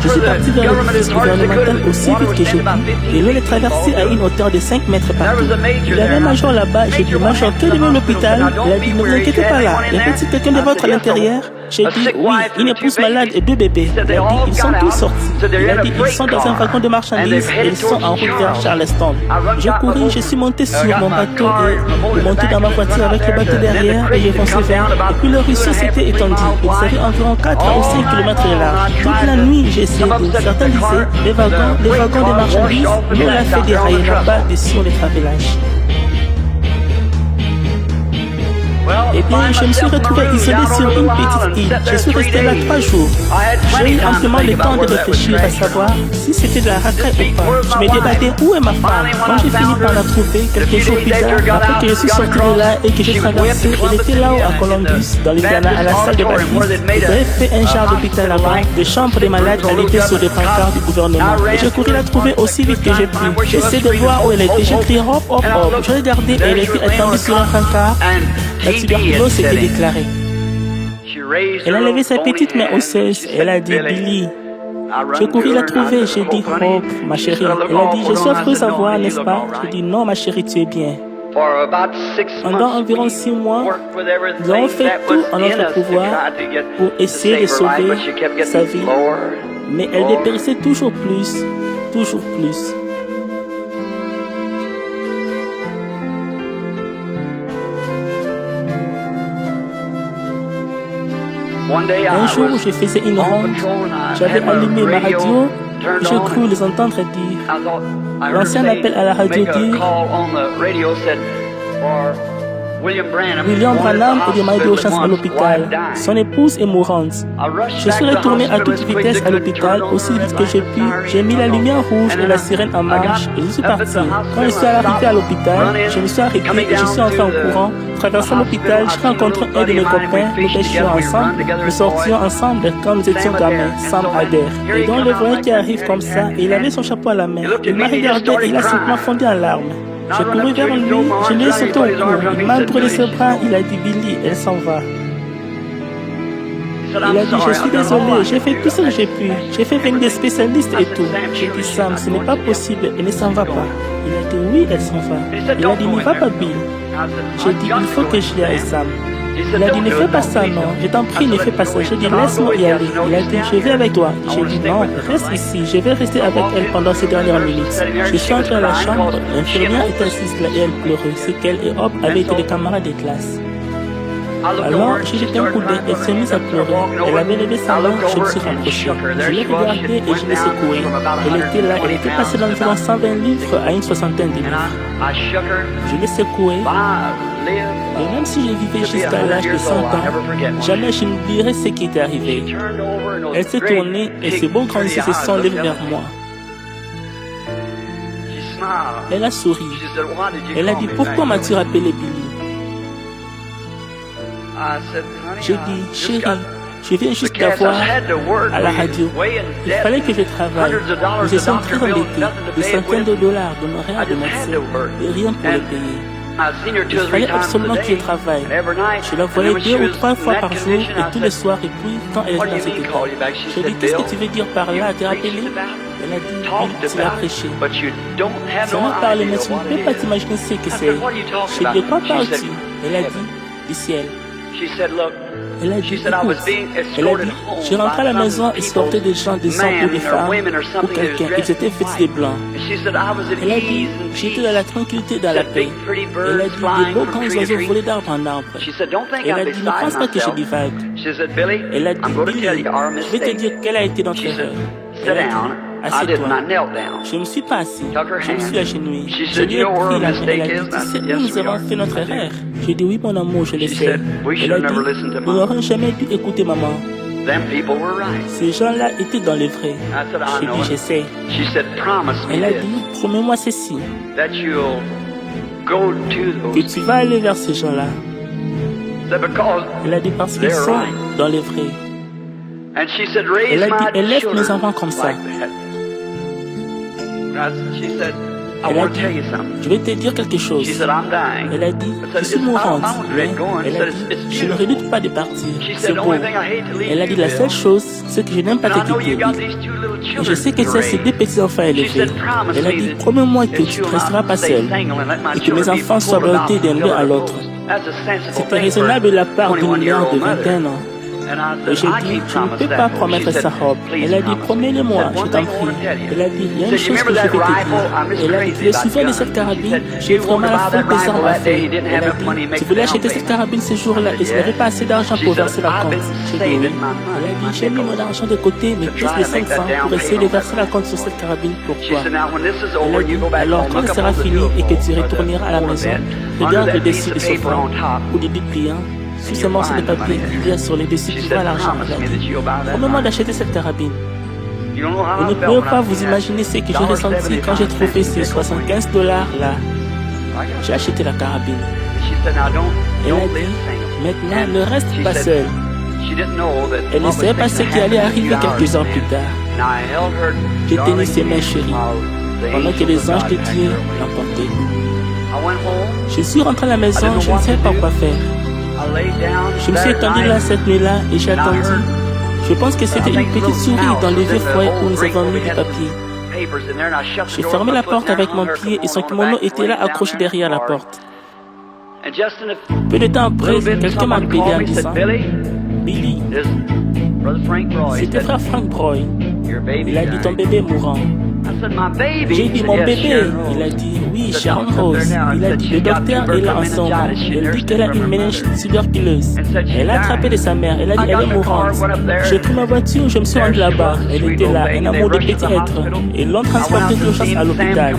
Speaker 1: Je suis parti vers l'édifice gouvernemental aussi vite que j'ai pu, et l'on est traversé à une hauteur de 5 mètres partout. Il y avait un major là-bas, j'ai dit, major, que devient l'hôpital? Il a dit, ne vous inquiétez pas là, y a-t-il quelqu'un de votre à l'intérieur? J'ai dit, oui, une épouse malade et 2 bébés. Il a dit, ils sont tous sortis. Il a dit, ils sont dans un wagon de marchandises et ils sont en route vers Charleston. J'ai couru, je suis monté sur mon bateau et monté dans ma voiture avec le bateau derrière et j'ai foncé vers. Et puis le ruisseau s'était étendu. Il avait environ 4 ou 5 km de large. Toute la nuit, j'ai essayé de. Certains disaient, les wagons de marchandises nous l'a fait dérailler là-bas sur les travelages. Eh bien, je me suis retrouvé isolé sur une petite île. Je suis resté là 3 jours. J'ai eu amplement le temps de réfléchir à savoir si c'était de la racaille ou pas. Je me débattais où est ma femme. Quand j'ai fini par la trouver, quelques jours plus tard, après que je suis sorti de là et que j'ai traversé, elle était là-haut à Columbus, dans l'Indiana, à la salle de baptême. Ils avaient fait un genre d'hôpital là-bas, de chambre des malades, elle était sur des pancartes du gouvernement. Et j'ai couru la trouver aussi vite que j'ai pu. J'essaie de voir où elle était. J'ai crié hop, hop, hop. Je regardais et elle était attendue sur un pancarte. La tuberculose s'était déclarée. Elle a levé sa petite main osseuse et elle a dit Billy. J'ai couru la trouver, j'ai dit Hope, ma chérie. Elle a dit je suis affreuse à voir, n'est-ce pas? J'ai dit non, ma chérie, tu es bien. Pendant environ 6 mois, nous avons fait tout en notre pouvoir pour essayer de sauver sa vie, mais elle dépérissait toujours plus, toujours plus. Un jour où je faisais une ronde, j'avais allumé ma radio, j'ai cru les entendre dire. L'ancien appel à la radio dit William Branham est démarré d'urgence à l'hôpital. Son épouse est mourante. Je suis retourné à toute vitesse à l'hôpital, aussi vite que j'ai pu. J'ai mis la lumière rouge et la sirène en marche et je suis parti. Quand je suis arrivé à l'hôpital, je me suis arrêté et je suis entré en courant. Traversant l'hôpital, j'ai rencontré un de mes copains. Nous pêchions ensemble, nous sortions ensemble quand nous étions gamins, Sam Adair. Et donc le voyage qui arrive comme ça, et il avait son chapeau à la main. Il m'a regardé et il a simplement fondu en larmes. J'ai couru vers lui, je lui ai sauté au cou. Il m'a brûlé ses bras, il a dit Billy, elle s'en va. Il a dit, je suis désolé, j'ai fait tout ce que j'ai pu. J'ai fait venir des spécialistes et tout. J'ai dit, Sam, ce n'est pas possible, elle ne s'en va pas. Il a dit, oui, elle s'en va. Il a dit, n'y va pas, Bill. J'ai dit, il faut que j'y aille, Sam. Il a dit, ne fais pas ça, non. Je t'en prie, ne fais pas ça. J'ai dit, laisse-moi y aller. Il a dit, je vais avec toi. J'ai dit, non, reste ici. Je vais rester avec elle pendant ces dernières minutes. Je suis entré à la chambre. L'infirmière était assise là et elle pleurait. C'est qu'elle et Hop avaient été des camarades de classe. Alors, j'ai jeté un coup d'œil, elle s'est mise à pleurer. Elle avait levé sa main, je me suis rapproché. Je l'ai regardée et je l'ai secouée. Elle était là, elle était passée d'environ 120 livres à une soixantaine de livres. Je l'ai secouée. Et même si je vivais jusqu'à l'âge de 100 ans, jamais je n'oublierai ce qui était arrivé. Elle s'est tournée et ses beaux grands yeux se sont levés vers moi. Elle a souri. Elle a dit, pourquoi m'as-tu rappelé Billy? J'ai dit, chérie, je viens juste d'avoir à la radio. Il fallait que je travaille. Nous étions très endettés, des centaines de dollars d'honoraires de médecin et rien pour le payer. Il fallait absolument que je travaille. Je la voyais 2 ou 3 fois par jour et tous les soirs. Et puis, quand elle est dans cet état, je lui ai dit, qu'est-ce que tu veux dire par là? T'es rappelé? Elle a dit, oui, tu l'as prêché. Tu en as parlé, mais tu ne peux pas t'imaginer ce que c'est. Je lui ai pas parlé. Elle a dit, du ciel. Elle a dit, écoute, elle a dit, je rentrais à la maison et escortais des gens, des hommes ou des femmes ou quelqu'un, ils étaient vêtus de blanc. Elle a dit, j'étais dans la tranquillité, dans la paix. Elle a dit, des beaux grands oiseaux volaient d'arbre en arbre. Elle a dit, ne pense pas que je divague. Elle a dit, Billy, je vais te dire quelle a été notre erreur. Elle a dit, assieds-toi. Je ne me suis pas assis, je me suis agenouillé. Je lui ai pris la main. Elle a dit, tu sais où nous avons fait notre erreur? J'ai dit, oui mon amour, je le sais. Elle a dit, nous n'aurons jamais dû écouter maman. Ces gens-là étaient dans le vrai. J'ai dit, je sais. Elle a dit, promets-moi ceci, que tu vas aller vers ces gens-là. Elle a dit, parce qu'ils sont dans le vrai. Elle a dit, élève mes enfants comme ça. Elle a dit, je vais te dire quelque chose. Elle a dit, je suis mourante, mais elle a dit, je ne redoute pas de partir. C'est beau. Elle a dit, la seule chose, c'est que je n'aime pas te quitter. Et je sais que tu as ces 2 petits enfants élevés. Elle a dit, promets-moi que tu ne resteras pas seul et que mes enfants soient ballottés d'un lieu à l'autre. C'était raisonnable de la part d'une mère de 21 ans. Et j'ai dit, je ne peux pas promettre sa robe. Elle a dit, promets-le-moi, je t'en prie. Elle a dit, il y a une chose que je vais te dire. Elle a dit, tu te souviens de cette carabine? J'ai vraiment la faute des armes à feu. Elle a dit, tu voulais acheter cette carabine ce jour-là et je n'avais pas assez d'argent pour verser la compte. J'ai dit, oui. Elle a dit, j'ai mis mon argent de côté, mais plus de 500 pour essayer de verser la compte sur cette carabine. Pourquoi? Elle a dit, alors quand elle sera finie et que tu retourneras à la maison, regarde le dessus de ce franc ou du pliant. Sous ces morceaux de papier qu'il y a sur les dessus, tu vois l'argent. Promets-moi d'acheter cette carabine. Vous ne pouvez pas vous imaginer ce que j'ai ressenti quand j'ai trouvé ces 75 $ là. J'ai acheté la carabine. Elle a dit, maintenant ne reste pas seule. Elle ne savait pas ce qui allait arriver quelques heures plus tard. J'ai tenu ses mains chéries pendant que les anges de Dieu l'emportaient. Je suis rentré à la maison, je ne savais pas quoi faire. Je me suis étendu là cette nuit-là et j'ai attendu. Je pense que c'était une petite souris dans le vieux foyer où nous avons mis du papier. J'ai fermé la porte avec mon pied et son kimono était là accroché derrière la porte. Peu de temps après, quelqu'un m'a appelé en disant, Billy, c'était frère Frank Broy. Il a dit ton bébé est mourant. J'ai dit mon bébé. Il a dit oui, Sharon Rose. Il a dit le docteur est là en ce moment. Elle dit qu'elle a une méningite tuberculeuse. Elle a attrapé de sa mère. Elle a dit elle est mourante. J'ai pris ma voiture, je me suis rendu là-bas. Elle était là, un amour de petit être. Et l'ont transporté d'urgence à l'hôpital.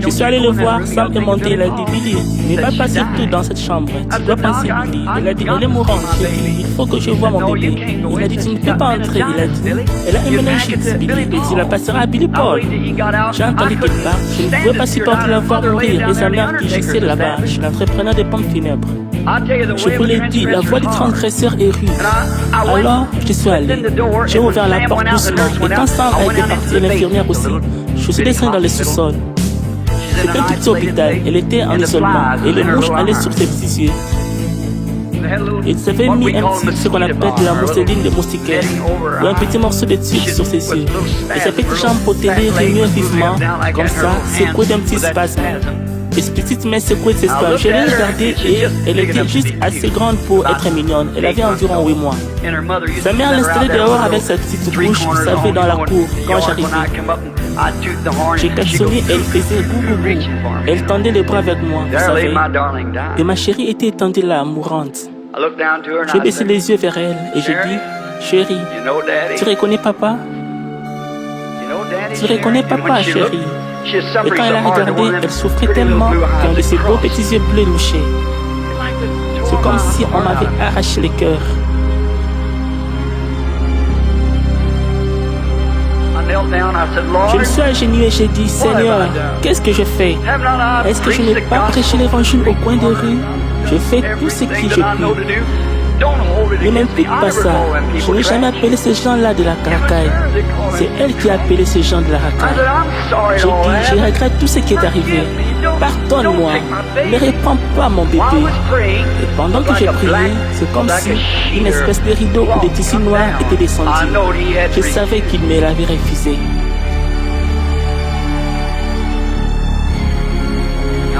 Speaker 1: Je suis allé le voir, Sam est monté. Il a dit Billy, ne va pas surtout dans cette chambre. Tu dois penser Billy. Elle a dit elle est mourante. J'ai dit il faut que je voie mon bébé. Il a dit tu ne peux pas entrer. Il a dit elle a une méningite. Billy, et tu la passeras à Billy Paul. J'ai entendu qu'il part. Je ne pouvais pas supporter la voir mourir et sa mère qui gissait là-bas chez l'entrepreneur des pompes funèbres. Je vous l'ai dit, la voix du transgresseur est rude. Alors, je suis allé. J'ai ouvert la porte doucement et quand Sam a été parti, l'infirmière aussi, je suis descendu dans le sous-sol. C'était un petit hôpital. Elle était en isolement et les mouches allaient sur ses petits yeux. Il s'avait mis un petit, ce qu'on appelle de la mousseline de moustiquaire, ou un petit morceau de tuile sur ses yeux. Et sa petite jambe potélée remuait vivement, comme ça, secouée d'un petit spasme. Et ses petites mains secouaient de ses spasmes. Je l'ai regardée et elle était juste assez grande pour être mignonne. Elle avait environ 8 mois. Sa mère l'installait dehors avec sa petite bouche, vous savez, dans la cour, quand j'arrivais. J'ai klaxonné et elle faisait gougou. Elle tendait les bras avec moi, vous savez. Et ma chérie était étendue là, mourante. J'ai baissé les yeux vers elle et j'ai dit, chérie, tu reconnais papa? Tu reconnais papa, chérie? Et quand elle a regardé, elle souffrait tellement qu'un de ses beaux petits yeux bleus louchaient. C'est comme si on m'avait arraché le cœur. Je me suis agenouillé et j'ai dit, Seigneur, qu'est-ce que je fais? Est-ce que je n'ai pas prêché l'évangile au coin de rue? Je fais tout ce que je puis. Ne m'implique pas ça. Je n'ai jamais appelé ces gens-là de la racaille. C'est elle qui a appelé ces gens de la racaille. J'ai dit, je regrette tout ce qui est arrivé. Pardonne-moi. Ne répands pas mon bébé. Et pendant que j'ai prié, c'est comme si une espèce de rideau ou de tissu noir était descendu. Je savais qu'il me l'avait refusé.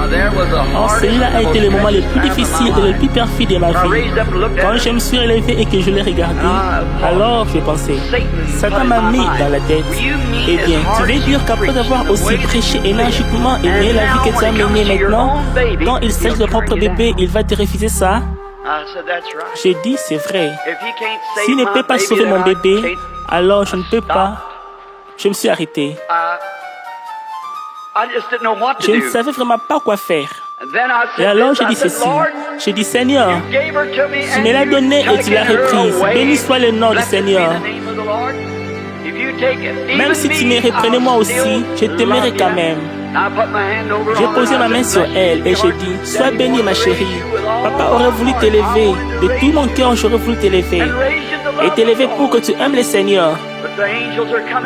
Speaker 1: Oh, celui-là a été le moment le plus difficile et le plus perfide de ma vie. Quand je me suis relevé et que je l'ai regardé, alors je pensais, Satan m'a mis dans la tête. Eh bien, tu veux dire qu'après avoir aussi prêché énergiquement et mené la vie que tu as menée maintenant, quand il s'agit de ton propre bébé, il va te refuser ça? J'ai dit, c'est vrai. S'il ne peut pas sauver mon bébé, alors je ne peux pas. Je me suis arrêté. Je ne savais vraiment pas quoi faire. Et alors j'ai dit ceci. J'ai dit, Seigneur, tu me l'as donné et tu l'as reprise. Béni soit le nom du Seigneur. Même si tu me reprenais moi aussi, je t'aimerais quand même. J'ai posé ma main sur elle et j'ai dit, sois bénie ma chérie. Papa aurait voulu t'élever. De tout mon cœur, j'aurais voulu t'élever. Et t'élever pour que tu aimes le Seigneur.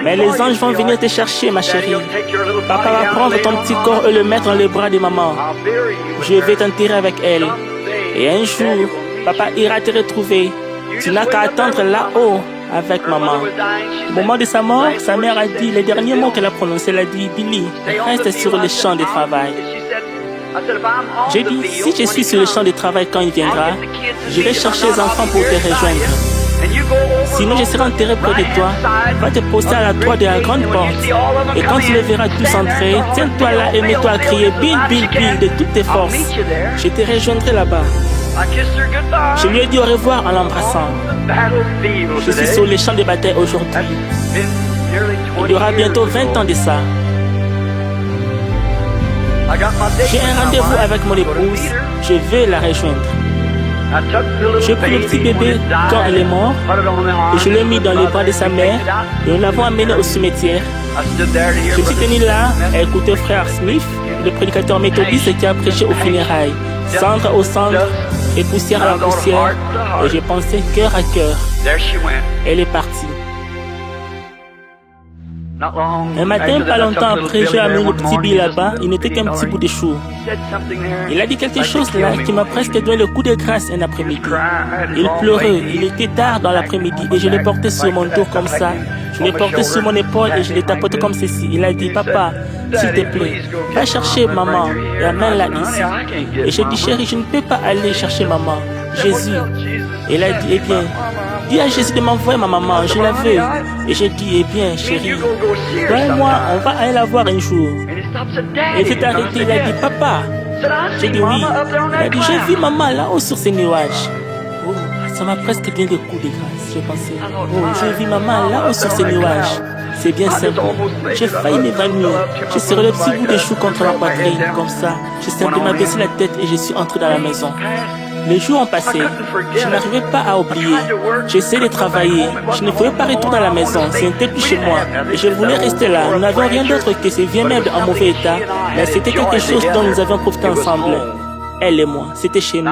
Speaker 1: Mais les anges vont venir te chercher, ma chérie. Papa va prendre ton petit corps et le mettre dans les bras de maman. Je vais t'enterrer avec elle. Et un jour, papa ira te retrouver. Tu n'as qu'à attendre là-haut avec maman. Au moment de sa mort, sa mère a dit, les derniers mots qu'elle a prononcés, elle a dit, Billy, reste sur le champ de travail. J'ai dit, si je suis sur le champ de travail quand il viendra, je vais chercher les enfants pour te rejoindre. Sinon, je serai enterré près de toi. Va te poster à la droite de la grande porte. Et quand tu les verras tous entrer, tiens-toi là et mets-toi à crier Bill, Bill, Bill de toutes tes forces. Je te rejoindrai là-bas. Je lui ai dit au revoir en l'embrassant. Je suis sur les champs de bataille aujourd'hui. Il y aura bientôt 20 ans de ça. J'ai un rendez-vous avec mon épouse. Je vais la rejoindre. J'ai pris le petit bébé quand elle est morte et je l'ai mis dans les bras de sa mère et nous l'avons amené au cimetière. Je suis tenu là à écouter frère Smith, le prédicateur méthodiste qui a prêché aux funérailles, cendre au cendre et poussière à la poussière, et j'ai pensé cœur à cœur. Elle est partie. Un matin, pas longtemps après, j'ai amené le petit Bill là-bas. Il n'était qu'un petit bout de chou. Il a dit quelque chose là qui m'a presque donné le coup de grâce un après-midi. Il pleurait. Il était tard dans l'après-midi et je l'ai porté sur mon dos comme ça. Je l'ai porté sur mon épaule et je l'ai tapoté comme ceci. Il a dit, papa, s'il te plaît, va chercher maman et amène-la ici. Et j'ai dit, chérie, je ne peux pas aller chercher maman. Jésus. Et il a dit, eh bien, dis à Jésus de m'envoyer ma maman, je la veux. Et j'ai dit, eh bien, chérie, toi et moi, on va aller la voir un jour. Et il s'est arrêté, il a dit, papa. J'ai dit oui. Il a dit, j'ai vu maman là-haut sur ces nuages. Oh, ça m'a presque donné le coup de grâce, j'ai pensé. Oh, j'ai vu maman là-haut sur ces nuages. C'est bien simple. J'ai failli m'évanouir. J'ai serré le petit bout de chou contre ma poitrine, comme ça. J'ai simplement baissé la tête et je suis entré dans la maison. Les jours ont passé, je n'arrivais pas à oublier. J'essayais de travailler, je ne pouvais pas retourner à la maison, ce n'était plus chez moi. Et je voulais rester là, nous n'avions rien d'autre que ces vieux meubles en mauvais état, mais c'était quelque chose dont nous avions profité ensemble. Elle et moi, c'était chez nous.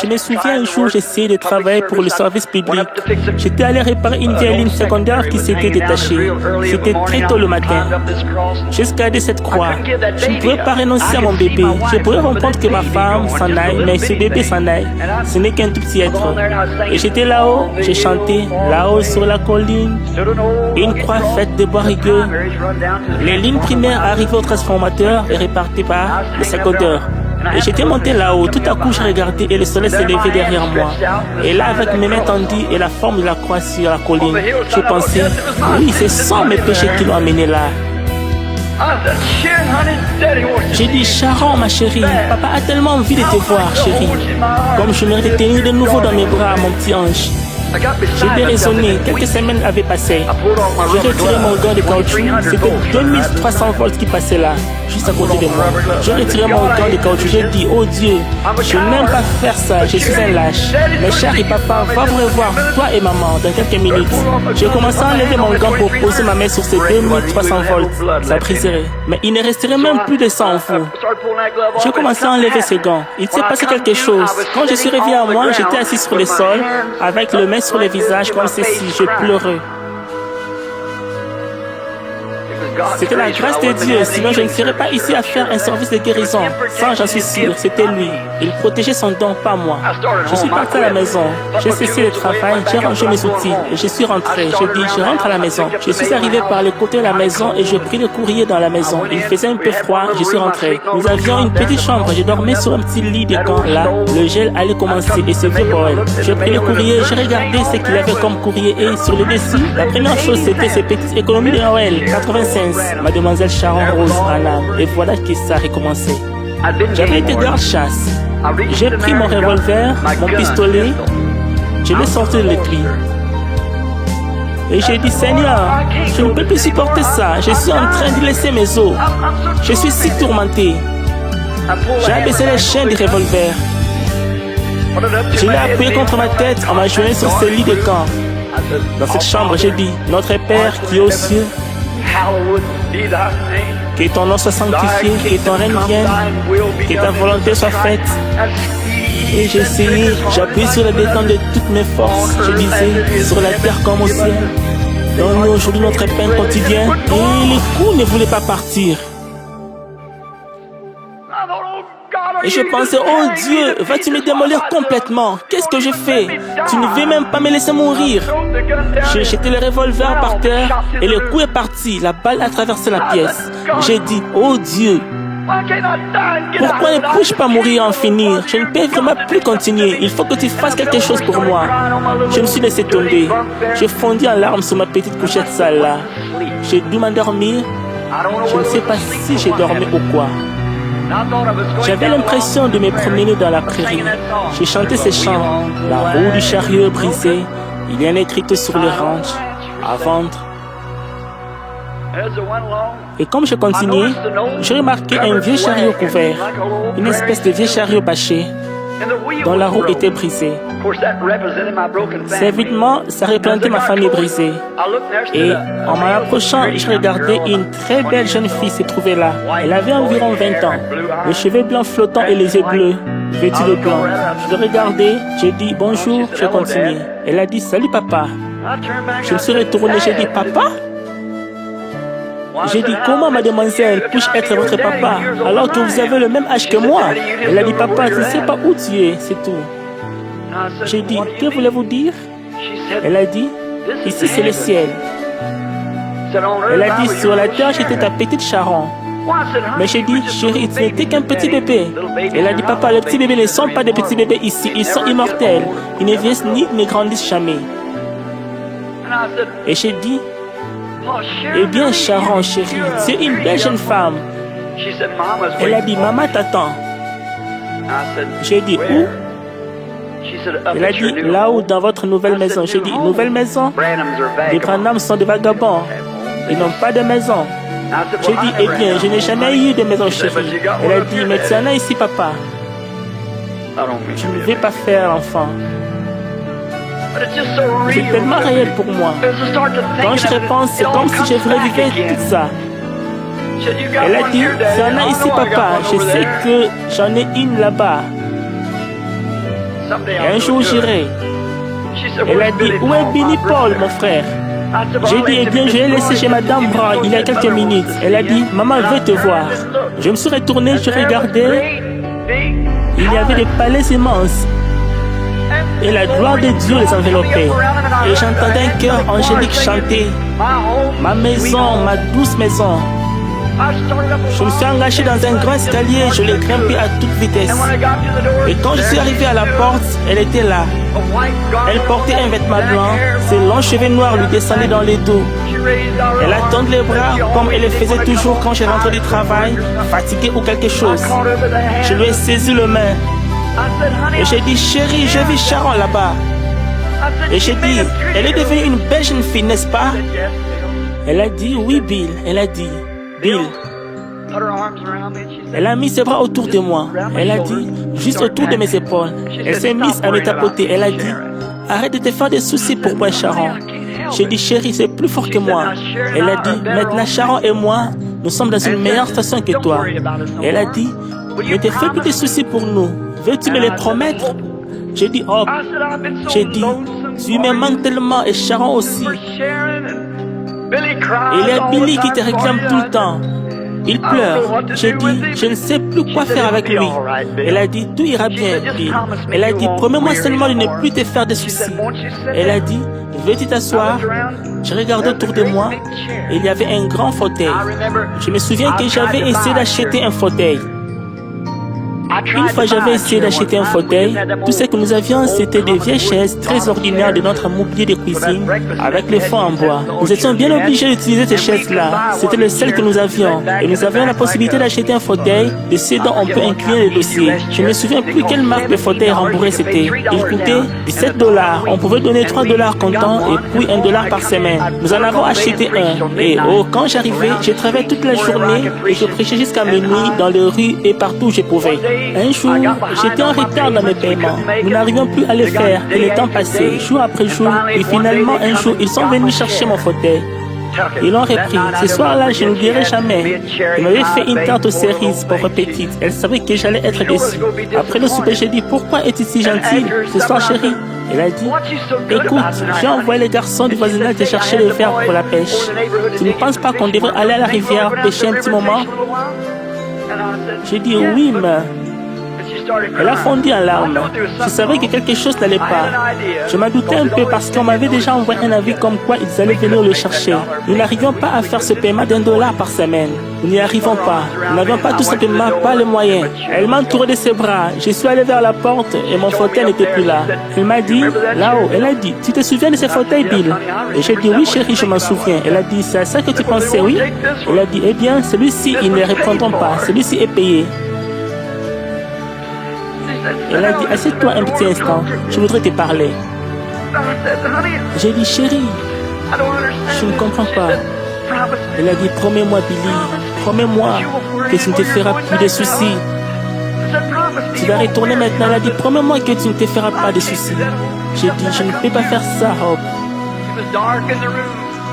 Speaker 1: Je me souviens un jour, j'essayais de travailler pour le service public. J'étais allé réparer une vieille ligne secondaire qui s'était détachée. C'était très tôt le matin. J'ai escaladé cette croix. Je ne pouvais pas renoncer à mon bébé. Je pouvais comprendre que ma femme s'en aille, mais ce bébé s'en aille. Ce n'est qu'un tout petit être. Et j'étais là-haut, j'ai chanté, là-haut sur la colline. Une croix faite de bois rigueux. Les lignes primaires arrivaient au transformateur et réparties par le secondeur. Et j'étais monté là-haut, tout à coup j'ai regardé et le soleil s'est levé derrière moi. Et là, avec mes mains tendues et la forme de la croix sur la colline, je pensais, oui, ce sont mes péchés qui l'ont amené là. J'ai dit, Sharon, ma chérie, papa a tellement envie de te voir, chérie. Comme je me retenais de nouveau dans mes bras, mon petit ange. J'ai déraisonné, quelques semaines avaient passé. J'ai retiré mon gant de caoutchouc, c'était 2300 volts qui passaient là. juste à côté de moi. J'ai retiré mon gant de caoutchouc. J'ai dit, oh Dieu, je n'aime pas faire ça, je suis un lâche. Mais chérie papa, va vous revoir, toi et maman, dans quelques minutes. J'ai commencé à enlever mon gant pour poser ma main sur ces 2300 volts. Ça briserait. Mais il ne resterait même plus de sang en vous. J'ai commencé à enlever ces gants. Il s'est passé quelque chose. Quand je suis revenu à moi, j'étais assis sur le sol, avec le main sur le visage comme ceci. Je pleurais. C'était la grâce de Dieu, sinon je ne serais pas ici à faire un service de guérison. Ça, j'en suis sûr, c'était lui. Il protégeait son don, pas moi. Je suis parti à la maison. J'ai cessé le travail, j'ai rangé mes outils et je suis rentré. J'ai dit, je rentre à la maison. Je suis arrivé par le côté de la maison et j'ai pris le courrier dans la maison. Il faisait un peu froid, je suis rentré. Nous avions une petite chambre, je dormais sur un petit lit de camp. Là, le gel allait commencer et ce vieux Boël. J'ai pris le courrier, j'ai regardé ce qu'il avait comme courrier et sur le dessus, la première chose c'était ces petites économies de Noël, 85. Mademoiselle Sharon Rose Anna, et voilà que ça a recommencé. J'avais été garde-chasse. J'ai pris mon revolver, mon pistolet, je l'ai sorti de l'écrit. Et j'ai dit, Seigneur, je ne peux plus supporter ça. Je suis en train de laisser mes os. Je suis si tourmenté. J'ai abaissé les chaînes du revolver. Je l'ai appuyé contre ma tête en m'agenouillant sur ce lit de camp. Dans cette chambre, j'ai dit, Notre Père qui est aux cieux, que ton nom soit sanctifié, que ton règne vienne, que ta volonté soit faite. Et j'ai essayé, j'appuie sur le béton de toutes mes forces. Je disais, sur la terre comme au ciel. Donne-nous aujourd'hui notre pain quotidien. Et les coups ne voulaient pas partir. Et je pensais, oh Dieu, vas-tu me démolir complètement? Qu'est-ce que j'ai fait? Tu ne veux même pas me laisser mourir. J'ai jeté le revolver par terre et le coup est parti. La balle a traversé la pièce. J'ai dit, oh Dieu, pourquoi ne puis-je pas mourir et en finir? Je ne peux vraiment plus continuer. Il faut que tu fasses quelque chose pour moi. Je me suis laissé tomber. J'ai fondu en larmes sur ma petite couchette sale là. J'ai dû m'endormir. Je ne sais pas si j'ai dormi ou quoi. J'avais l'impression de me promener dans la prairie. J'ai chanté ces chants. La roue du chariot est brisée. Il y a un écriteau sur le ranch à vendre. Et comme je continuais, j'ai remarqué un vieux chariot couvert, une espèce de vieux chariot bâché, dont la roue était brisée. Évidemment, ça représentait ma famille brisée. Et en m'approchant, je regardais une très belle jeune fille se trouver là. Elle avait environ 20 ans, les cheveux blancs flottants et les yeux bleus, vêtus de blanc. Je l'ai regardée, j'ai dit bonjour, je continue. Elle a dit salut papa. Je me suis retourné, j'ai dit papa? J'ai dit, comment mademoiselle puis-je être votre papa alors que vous avez le même âge que moi? Elle a dit, papa, je ne sais pas où tu es, c'est tout. J'ai dit, que voulez-vous dire? Elle a dit, ici c'est le ciel. Elle a dit, sur la terre j'étais ta petite Sharon. Mais j'ai dit, chérie, tu n'étais qu'un petit bébé. Elle a dit, papa, les petits bébés ne sont pas des petits bébés ici, ils sont immortels. Ils ne vieillissent ni ne grandissent jamais. Et j'ai dit, eh bien, Sharon, chérie, c'est une belle jeune femme. Elle a dit, maman t'attend. J'ai dit, où? Elle a dit, là-haut, dans votre nouvelle maison. J'ai dit, nouvelle maison? Les Branham sont des vagabonds. Ils n'ont pas de maison. J'ai dit, eh bien, je n'ai jamais eu de maison, chérie. Elle a dit, mais tu en as ici, papa. Je ne vais pas faire l'enfant. C'est tellement réel pour moi. Quand je repense, c'est comme si je revivais tout ça. Elle a dit, tu en as ici, papa. Je sais que j'en ai une là-bas. Et un jour, j'irai. Elle a dit, où est Billy Paul, mon frère? J'ai dit, eh bien, je l'ai laissé chez Madame Brown il y a quelques minutes. Elle a dit, maman veut te voir. Je me suis retourné, je regardais. Il y avait des palais immenses. Et la gloire de Dieu les enveloppait. Et j'entendais un cœur angélique chanter. Ma maison, ma douce maison. Je me suis engagé dans un grand escalier, je l'ai grimpé à toute vitesse. Et quand je suis arrivé à la porte, elle était là. Elle portait un vêtement blanc, ses longs cheveux noirs lui descendaient dans les dos. Elle a tendu les bras comme elle le faisait toujours quand je rentrais du travail, fatigué ou quelque chose. Je lui ai saisi le main. Et j'ai dit, chérie, j'ai vu Sharon là-bas. Et j'ai dit, elle est devenue une belle jeune fille, n'est-ce pas? Elle a dit, oui, Bill. Elle a dit, Bill, Elle a mis ses bras autour de moi. Elle a dit, juste autour de mes épaules. Elle s'est mise à me tapoter. Elle a dit, arrête de te faire des soucis pour moi, Sharon. J'ai dit, chérie, c'est plus fort que moi. Elle a dit, maintenant, Sharon et moi, nous sommes dans une meilleure situation que toi. Elle a dit, ne te fais plus de soucis pour nous. Veux-tu me les promettre? J'ai dit, oh. J'ai dit, tu me manques tellement et Sharon aussi. Il y a Billy qui te réclame tout le temps. Il pleure. J'ai dit, je ne sais plus quoi faire avec lui. Elle a dit, tout ira bien, Bill. Elle a dit, promets-moi seulement de ne plus te faire de soucis. Elle a dit, veux-tu t'asseoir? Je regardais autour de moi et il y avait un grand fauteuil. Je me souviens que j'avais essayé d'acheter un fauteuil. Une fois, j'avais essayé d'acheter un fauteuil. Tout ce que nous avions, c'était des vieilles chaises très ordinaires de notre mobilier de cuisine avec les fonds en bois. Nous étions bien obligés d'utiliser ces chaises-là. C'était le seul que nous avions. Et nous avions la possibilité d'acheter un fauteuil de ceux dont on peut incliner le dossier. Je ne me souviens plus quelle marque de fauteuil rembourré c'était. Il coûtait $17. On pouvait donner $3 comptant et puis $1 par semaine. Nous en avons acheté un. Et quand j'arrivais, je travaillais toute la journée et je prêchais jusqu'à minuit dans les rues et partout où je pouvais. Un jour, j'étais en retard dans mes paiements. Nous n'arrivions plus à le faire et le temps passait, jour après jour. Et finalement, un jour, ils sont venus chercher mon fauteuil. Ils l'ont repris. Ce soir-là, je n'oublierai jamais. Ils m'avaient fait une tarte aux cerises, pauvre petite. Elle savait que j'allais être déçu. Après le souper, j'ai dit, pourquoi es-tu si gentille ce soir, chérie? Elle a dit, écoute, j'ai envoyé les garçons du voisinage te chercher le fer pour la pêche. Tu ne penses pas qu'on devrait aller à la rivière pêcher un petit moment? J'ai dit, oui, mais... Elle a fondu en larmes. Je savais que quelque chose n'allait pas. Je m'en doutais un peu parce qu'on m'avait déjà envoyé un avis comme quoi ils allaient venir le chercher. Nous n'arrivions pas à faire ce paiement $1 par semaine. Nous n'y arrivons pas. Nous n'avions pas tout simplement pas les moyens. Elle m'a entouré de ses bras. Je suis allé vers la porte et mon fauteuil n'était plus là. Elle m'a dit, là-haut, elle a dit, tu te souviens de ce fauteuil, Bill? Et j'ai dit, oui chérie, je m'en souviens. Elle a dit, c'est à ça que tu pensais, oui? Elle a dit, eh bien, celui-ci, ils ne le reprendront pas. Celui-ci est payé. Elle a dit, assieds-toi un petit instant, je voudrais te parler. J'ai dit, chérie, je ne comprends pas. Elle a dit, promets-moi, Billy, promets-moi que tu ne te feras plus de soucis. Tu vas retourner maintenant. Elle a dit, promets-moi que tu ne te feras pas de soucis. J'ai dit, je ne peux pas faire ça, Hope.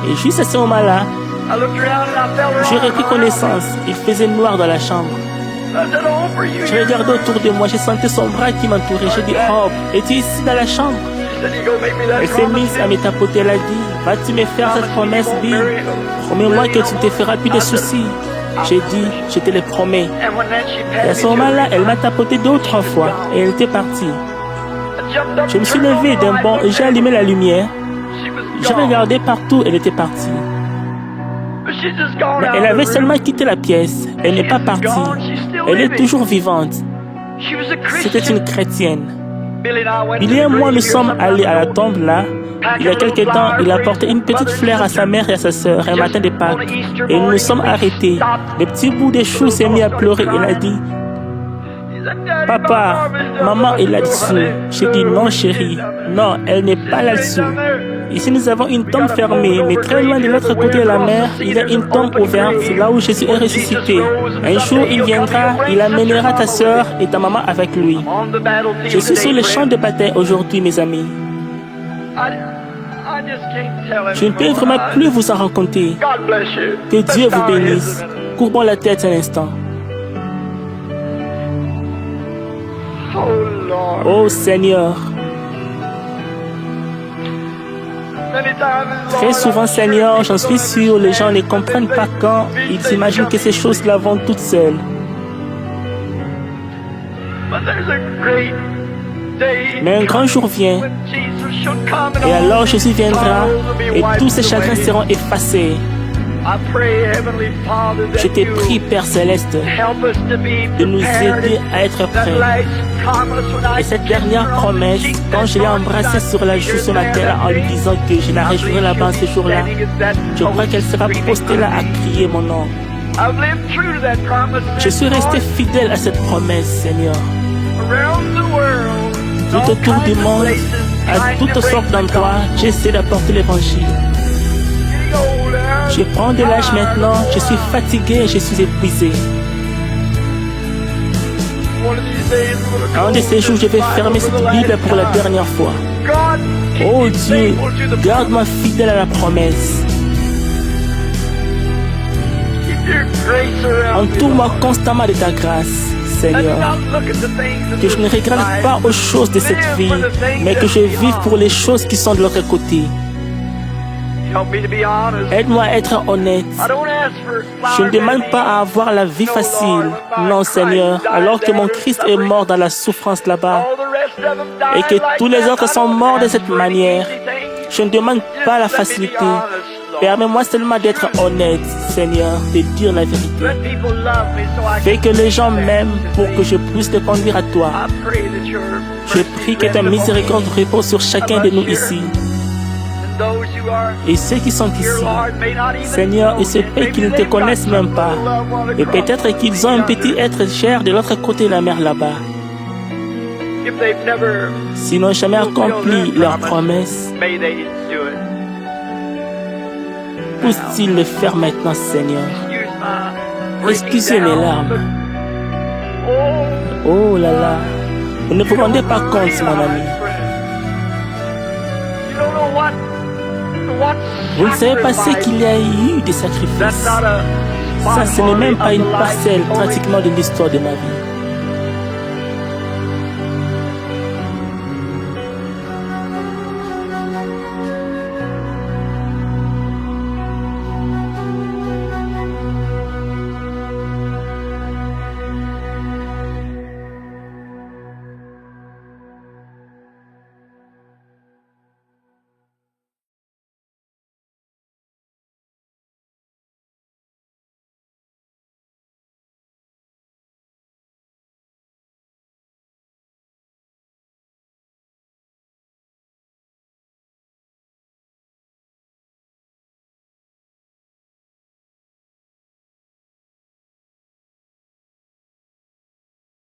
Speaker 1: Et juste à ce moment-là, j'ai repris connaissance. Il faisait noir dans la chambre. Je regardais autour de moi, j'ai senti son bras qui m'entourait. J'ai dit, Hope, es-tu ici dans la chambre? Elle s'est mise à me tapoter. Elle a dit, vas-tu me faire cette promesse, Bill? Promets-moi que tu ne te feras plus de soucis. J'ai dit, je te le promets. Et à ce moment-là, elle m'a tapoté 2 ou 3 fois et elle était partie. Je me suis levé d'un bond et j'ai allumé la lumière. J'ai regardé partout, elle était partie. Mais elle avait seulement quitté la pièce. Elle n'est pas partie. Elle est toujours vivante. C'était une chrétienne. Billy et moi, nous sommes allés à la tombe là. Il y a quelque temps, il a porté une petite fleur à sa mère et à sa sœur un matin de Pâques. Et nous nous sommes arrêtés. Le petit bout de chou s'est mis à pleurer. Il a dit, papa, maman est là-dessous. J'ai dit, non chérie, non, elle n'est pas là-dessous. Ici, nous avons une tombe fermée, mais très loin de l'autre côté de la mer, il y a une tombe ouverte. C'est là où Jésus est ressuscité. Un jour, il viendra, il amènera ta sœur et ta maman avec lui. Je suis sur le champ de bataille aujourd'hui, mes amis. Je ne peux vraiment plus vous en raconter. Que Dieu vous bénisse. Courbons la tête un instant. Oh Seigneur. Très souvent, Seigneur, j'en suis sûr, les gens ne comprennent pas quand ils imaginent que ces choses-là vont toutes seules. Mais un grand jour vient, et alors Jésus viendra, et tous ces chagrins seront effacés. Je te prie, Père Céleste, de nous aider à être prêts. Et cette dernière promesse, quand je l'ai embrassée sur la joue ce matin en lui disant que je la rejouerai là-bas ce jour-là, je crois qu'elle sera postée là à crier mon nom. Je suis resté fidèle à cette promesse, Seigneur. Tout autour du monde, à toutes sortes d'endroits, j'essaie d'apporter l'évangile. Je prends de l'âge maintenant, je suis fatigué, je suis épuisé. Un de ces jours, je vais fermer cette Bible pour la dernière fois. Oh Dieu, garde-moi fidèle à la promesse. Entoure-moi constamment de ta grâce, Seigneur. Que je ne regarde pas aux choses de cette vie, mais que je vive pour les choses qui sont de l'autre côté. Aide-moi à être honnête. Je ne demande pas à avoir la vie facile. Non, Seigneur, alors que mon Christ est mort dans la souffrance là-bas et que tous les autres sont morts de cette manière. Je ne demande pas la facilité. Permets-moi seulement d'être honnête, Seigneur, de dire la vérité. Fais que les gens m'aiment pour que je puisse te conduire à toi. Je prie que ta miséricorde repose sur chacun de nous ici. Et ceux qui sont ici, Seigneur, il se peut qu'ils ne te connaissent même pas. Et peut-être qu'ils ont un petit être cher de l'autre côté de la mer là-bas. S'ils n'ont jamais accompli leur promesse, puissent-ils le faire maintenant, Seigneur? Excusez mes larmes. Oh là là, vous ne vous rendez pas compte, mon ami. Vous ne savez pas ce qu'il y a eu de sacrifices. Ça, ce n'est même pas une parcelle pratiquement de l'histoire de ma vie.